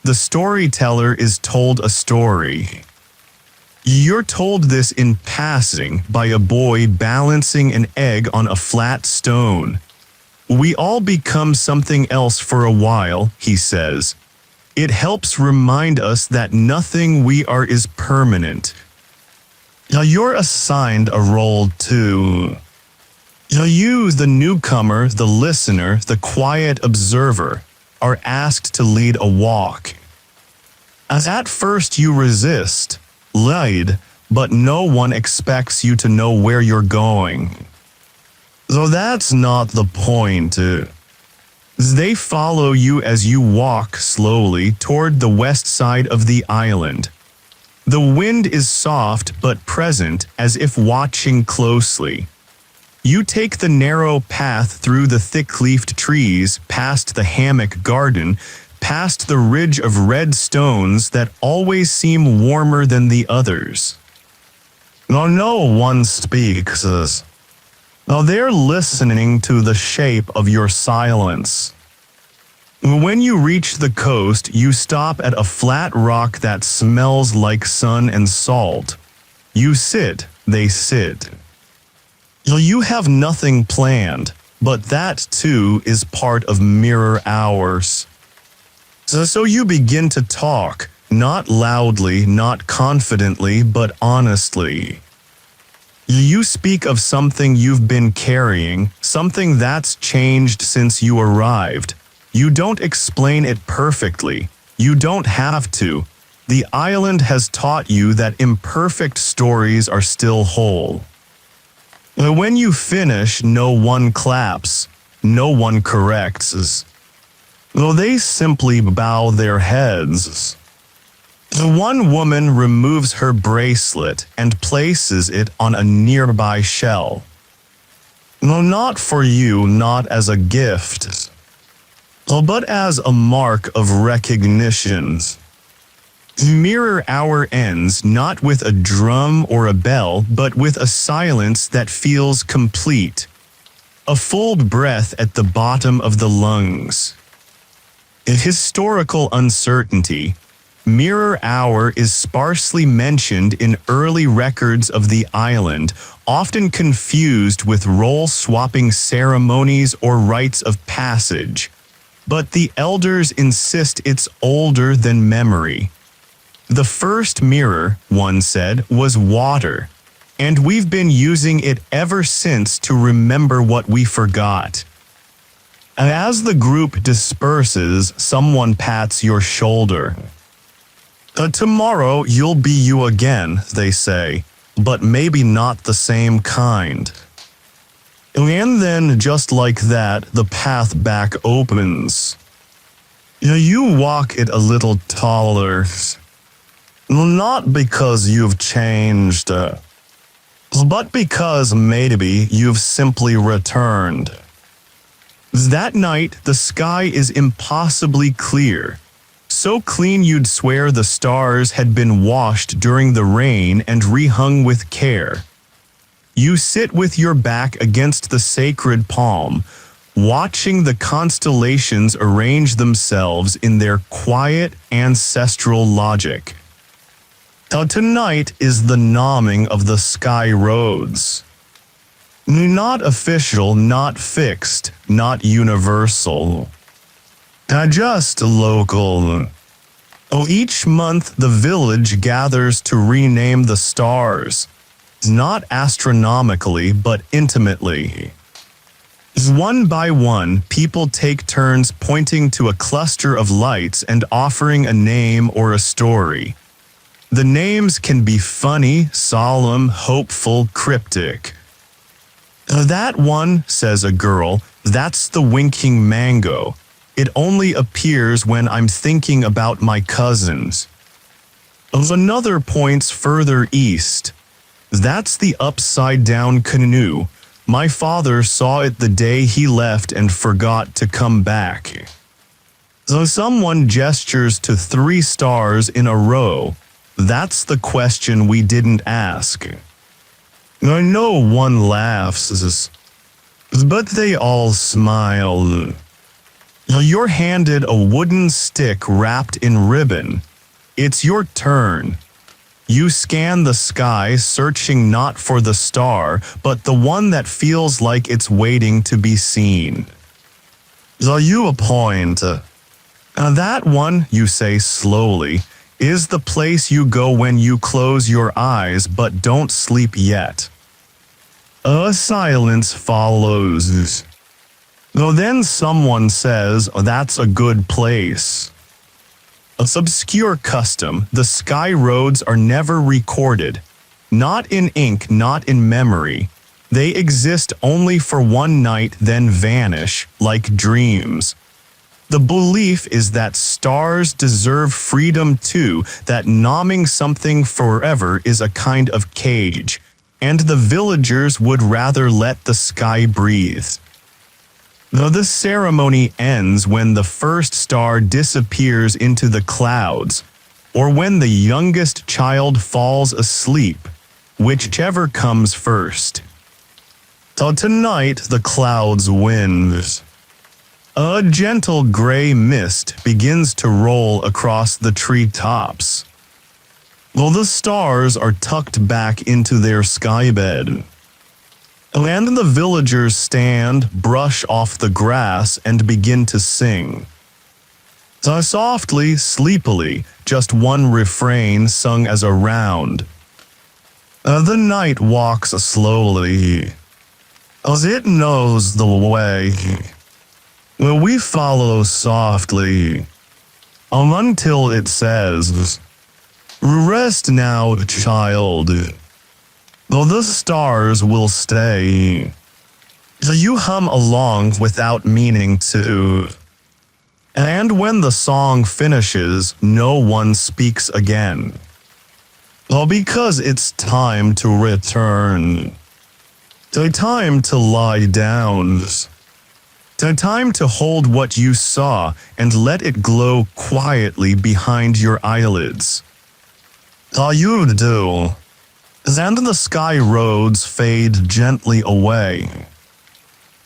the storyteller is told a story. You're told this in passing by a boy balancing an egg on a flat stone. We all become something else for a while, he says. It helps remind us that nothing we are is permanent. You're assigned a role too. You, the newcomer, the listener, the quiet observer, are asked to lead a walk. As at first you resist, lead, but no one expects you to know where you're going. Though that's not the point. They follow you as you walk slowly toward the west side of the island. The wind is soft but present, as if watching closely. You take the narrow path through the thick-leafed trees, past the hammock garden, past the ridge of red stones that always seem warmer than the others. No one speaks. They're listening to the shape of your silence. When you reach the coast, you stop at a flat rock that smells like sun and salt. You sit, they sit. You have nothing planned, but that too is part of mirror hours. So you begin to talk, not loudly, not confidently, but honestly. You speak of something you've been carrying, something that's changed since you arrived. You don't explain it perfectly. You don't have to. The island has taught you that imperfect stories are still whole. When you finish, no one claps, no one corrects. They simply bow their heads. One woman removes her bracelet and places it on a nearby shell. Not for you, not as a gift, but as a mark of recognition. Mirror hour ends not with a drum or a bell, but with a silence that feels complete. A full breath at the bottom of the lungs. In historical uncertainty, mirror hour is sparsely mentioned in early records of the island, often confused with role-swapping ceremonies or rites of passage. But the elders insist it's older than memory. The first mirror, one said, was water, and we've been using it ever since to remember what we forgot. As the group disperses, someone pats your shoulder. Tomorrow you'll be you again, they say, but maybe not the same kind. And then, just like that, the path back opens. You walk it a little taller. Not because you've changed, but because maybe you've simply returned. That night, the sky is impossibly clear. So clean you'd swear the stars had been washed during the rain and rehung with care. You sit with your back against the sacred palm, watching the constellations arrange themselves in their quiet ancestral logic. Tonight is the gnawing of the sky roads. Not official, not fixed, not universal. Just local. Each month the village gathers to rename the stars, not astronomically but intimately. One by one, people take turns pointing to a cluster of lights and offering a name or a story. The names can be funny, solemn, hopeful, cryptic. That one, says a girl, that's the winking mango. It only appears when I'm thinking about my cousins. Another points further east. That's the upside-down canoe. My father saw it the day he left and forgot to come back. Someone gestures to 3 stars in a row. That's the question we didn't ask. I know one laughs, but they all smile. You're handed a wooden stick wrapped in ribbon. It's your turn. You scan the sky, searching not for the star, but the one that feels like it's waiting to be seen. You point. That one, you say slowly, is the place you go when you close your eyes but don't sleep yet. A silence follows. Then someone says, that's a good place. It's obscure custom, the sky roads are never recorded. Not in ink, not in memory. They exist only for one night, then vanish, like dreams. The belief is that stars deserve freedom too, that nomming something forever is a kind of cage, and the villagers would rather let the sky breathe. The ceremony ends when the first star disappears into the clouds, or when the youngest child falls asleep, whichever comes first. Tonight the clouds win. A gentle gray mist begins to roll across the treetops, while the stars are tucked back into their skybed. And the villagers stand, brush off the grass, and begin to sing. So softly, sleepily, just one refrain sung as a round. The night walks slowly, as it knows the way. Will we follow softly, until it says, "Rest now, child, though the stars will stay." So you hum along without meaning to. And when the song finishes, no one speaks again. Well, because it's time to return. Time to lie down. Time to hold what you saw and let it glow quietly behind your eyelids. All you do. And the sky roads fade gently away.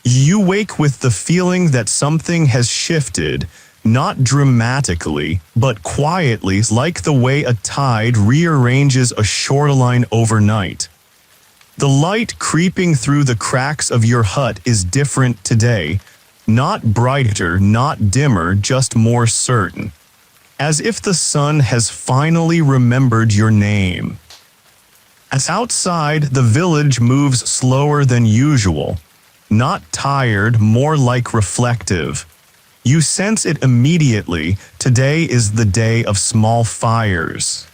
You wake with the feeling that something has shifted, not dramatically, but quietly, like the way a tide rearranges a shoreline overnight. The light creeping through the cracks of your hut is different today, not brighter, not dimmer, just more certain, as if the sun has finally remembered your name. As outside, the village moves slower than usual, not tired, more like reflective. You sense it immediately. Today is the day of small fires.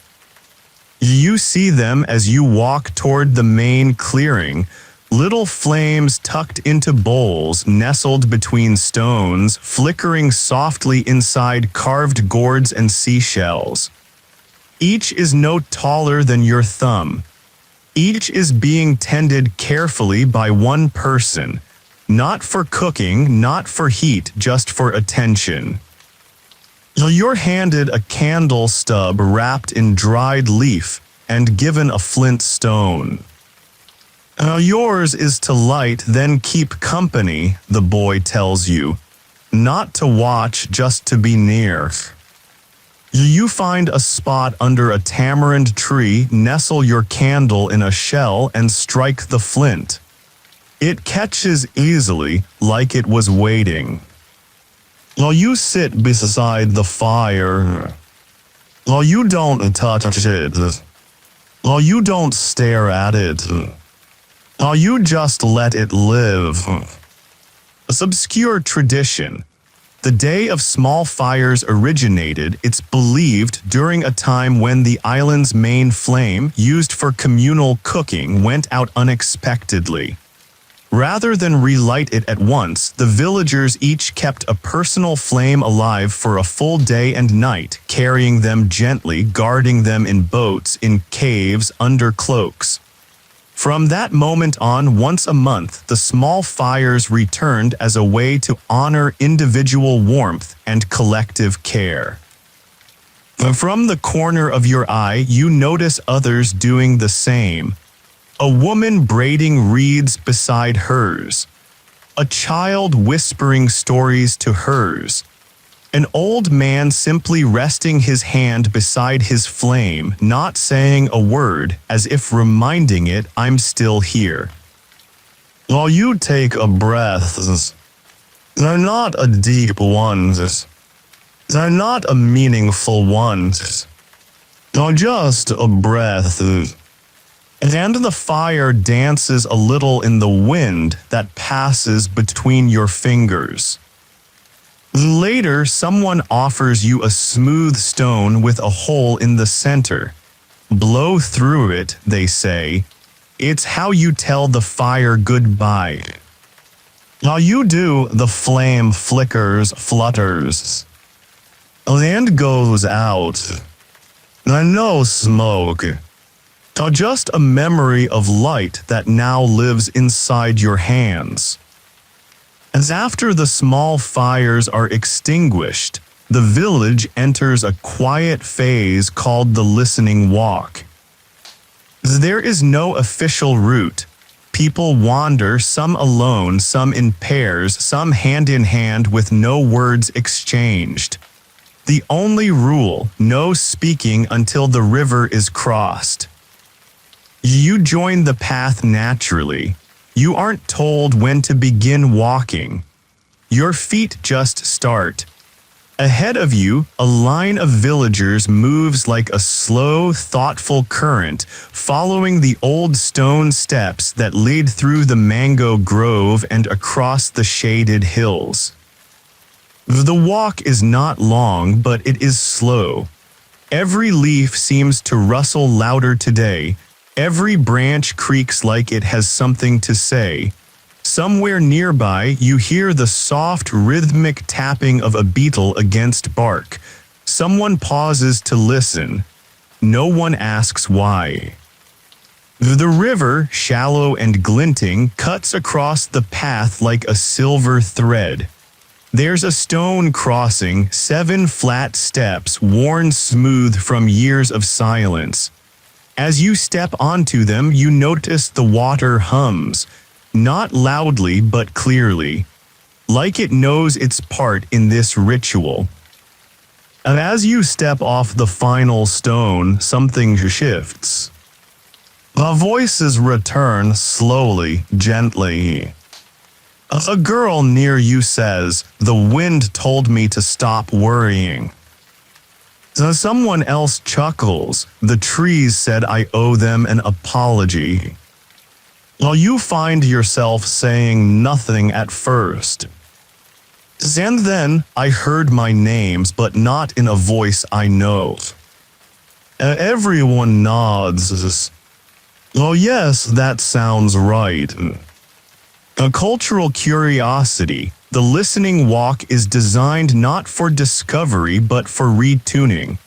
You see them as you walk toward the main clearing, little flames tucked into bowls nestled between stones, flickering softly inside carved gourds and seashells. Each is no taller than your thumb. Each is being tended carefully by one person, not for cooking, not for heat, just for attention. You're handed a candle stub wrapped in dried leaf and given a flint stone. Yours is to light, then keep company, the boy tells you. Not to watch, just to be near. You find a spot under a tamarind tree, nestle your candle in a shell, and strike the flint. It catches easily, like it was waiting. You sit beside the fire. You don't touch it. You don't stare at it. You just let it live. This obscure tradition. The day of small fires originated, it's believed, during a time when the island's main flame, used for communal cooking, went out unexpectedly. Rather than relight it at once, the villagers each kept a personal flame alive for a full day and night, carrying them gently, guarding them in boats, in caves, under cloaks. From that moment on, once a month, the small fires returned as a way to honor individual warmth and collective care. From the corner of your eye, you notice others doing the same. A woman braiding reeds beside hers. A child whispering stories to hers. An old man simply resting his hand beside his flame, not saying a word, as if reminding it, I'm still here. You take a breath. They're not a deep one. They're not a meaningful one. Just a breath. And the fire dances a little in the wind that passes between your fingers. Later, someone offers you a smooth stone with a hole in the center. Blow through it, they say. It's how you tell the fire goodbye. You do, the flame flickers, flutters. And goes out. No smoke. Just a memory of light that now lives inside your hands. As after the small fires are extinguished, the village enters a quiet phase called the listening walk. There is no official route, People wander, some alone, some in pairs, some hand in hand with no words exchanged. The only rule, no speaking until the river is crossed. You join the path naturally. You aren't told when to begin walking. Your feet just start. Ahead of you, a line of villagers moves like a slow, thoughtful current, following the old stone steps that lead through the mango grove and across the shaded hills. The walk is not long, but it is slow. Every leaf seems to rustle louder today. Every branch creaks like it has something to say. Somewhere nearby, you hear the soft, rhythmic tapping of a beetle against bark. Someone pauses to listen. No one asks why. The river, shallow and glinting, cuts across the path like a silver thread. There's a stone crossing, 7 flat steps worn smooth from years of silence. As you step onto them, you notice the water hums. Not loudly, but clearly, like it knows its part in this ritual. And as you step off the final stone, something shifts. The voices return slowly, gently. A girl near you says, "The wind told me to stop worrying." So someone else chuckles, "The trees said I owe them an apology." Well, you find yourself saying nothing at first. And then I heard my names, but not in a voice I know. Everyone nods. Oh yes, that sounds right. A cultural curiosity, the listening walk is designed not for discovery but for retuning.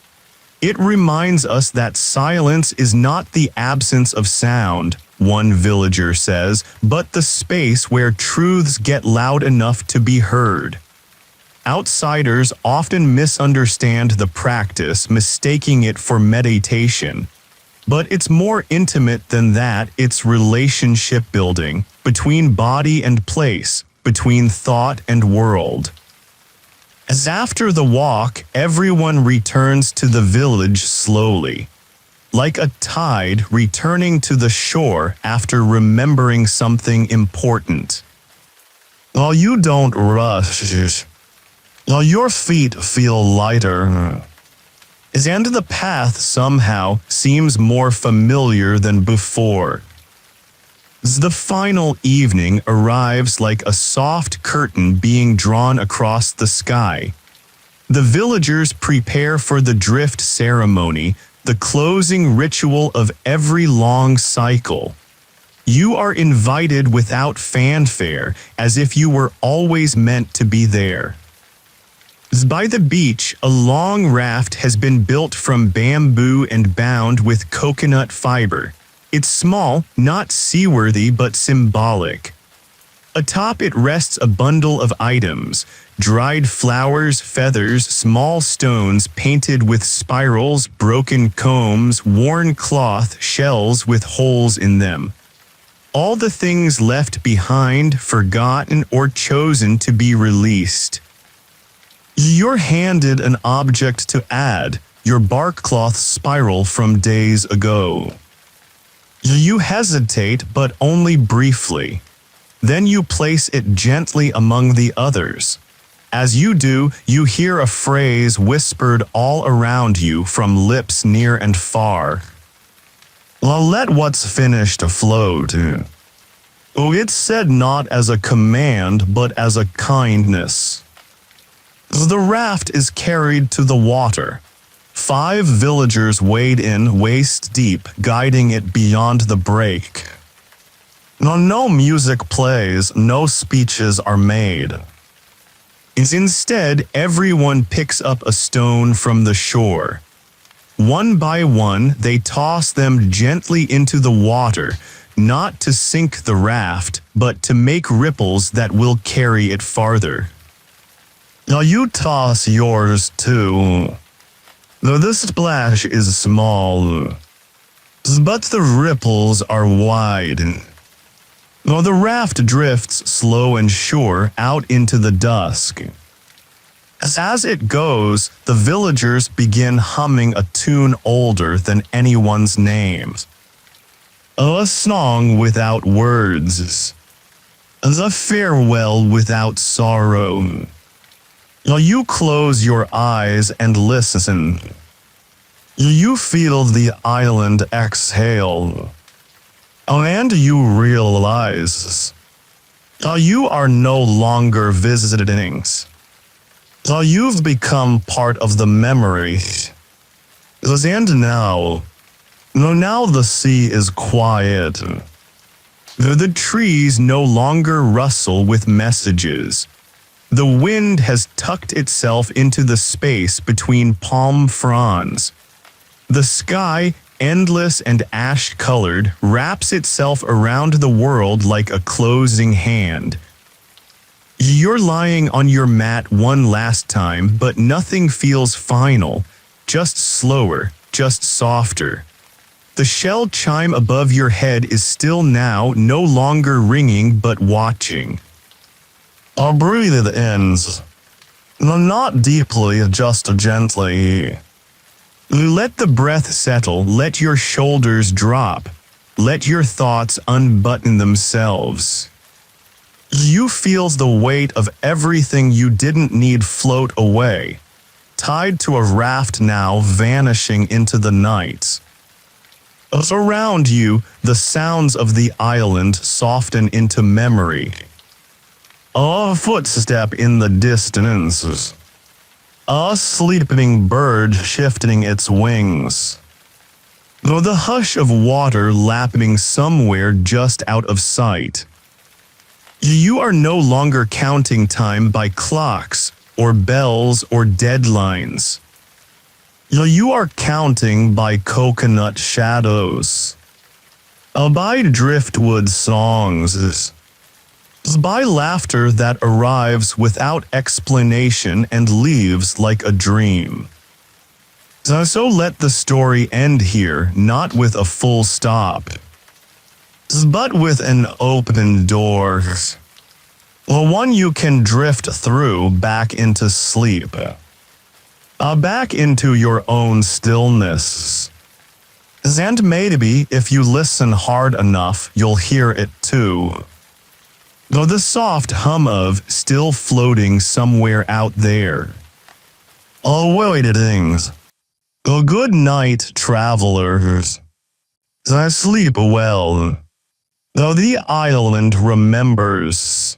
It reminds us that silence is not the absence of sound, one villager says, but the space where truths get loud enough to be heard. Outsiders often misunderstand the practice, mistaking it for meditation. But it's more intimate than that. It's relationship building, between body and place, between thought and world. As after the walk, everyone returns to the village slowly, like a tide returning to the shore after remembering something important. Oh, you don't rush. Oh, your feet feel lighter. And the path somehow seems more familiar than before. The final evening arrives like a soft curtain being drawn across the sky. The villagers prepare for the drift ceremony, the closing ritual of every long cycle. You are invited without fanfare, as if you were always meant to be there. By the beach, a long raft has been built from bamboo and bound with coconut fiber. It's small, not seaworthy but symbolic. Atop it rests a bundle of items: dried flowers, feathers, small stones painted with spirals, broken combs, worn cloth, shells with holes in them. All the things left behind, forgotten, or chosen to be released. You're handed an object to add, your bark cloth spiral from days ago. You hesitate, but only briefly. Then you place it gently among the others. As you do, you hear a phrase whispered all around you from lips near and far. Well, let what's finished float. Oh, it's said not as a command, but as a kindness. The raft is carried to the water. 5 villagers wade in waist deep, guiding it beyond the break. No music plays, no speeches are made. Instead, everyone picks up a stone from the shore. One by one, they toss them gently into the water, not to sink the raft, but to make ripples that will carry it farther. Now you toss yours too. Though the splash is small, but the ripples are wide. Though the raft drifts slow and sure out into the dusk. As it goes, the villagers begin humming a tune older than anyone's name. A song without words. A farewell without sorrow. You close your eyes and listen. You feel the island exhale. And you realize you are no longer visiting. You've become part of the memory. And now the sea is quiet. The trees no longer rustle with messages. The wind has tucked itself into the space between palm fronds. The sky, endless and ash-colored, wraps itself around the world like a closing hand. You're lying on your mat one last time, but nothing feels final, just slower, just softer. The shell chime above your head is still now no longer ringing but watching. Breathe it in. Not deeply, just gently. Let the breath settle, let your shoulders drop, let your thoughts unbutton themselves. You feel the weight of everything you didn't need float away, tied to a raft now vanishing into the night. Around you, the sounds of the island soften into memory. A footstep in the distance. A sleeping bird shifting its wings. The hush of water lapping somewhere just out of sight. You are no longer counting time by clocks, or bells, or deadlines. You are counting by coconut shadows. By driftwood songs. By laughter that arrives without explanation and leaves like a dream. So let the story end here, not with a full stop, but with an open door. One you can drift through back into sleep. Back into your own stillness. And maybe if you listen hard enough, you'll hear it too. The soft hum of still floating somewhere out there. Waiting. Good night, travelers. Sleep well. Though the island remembers.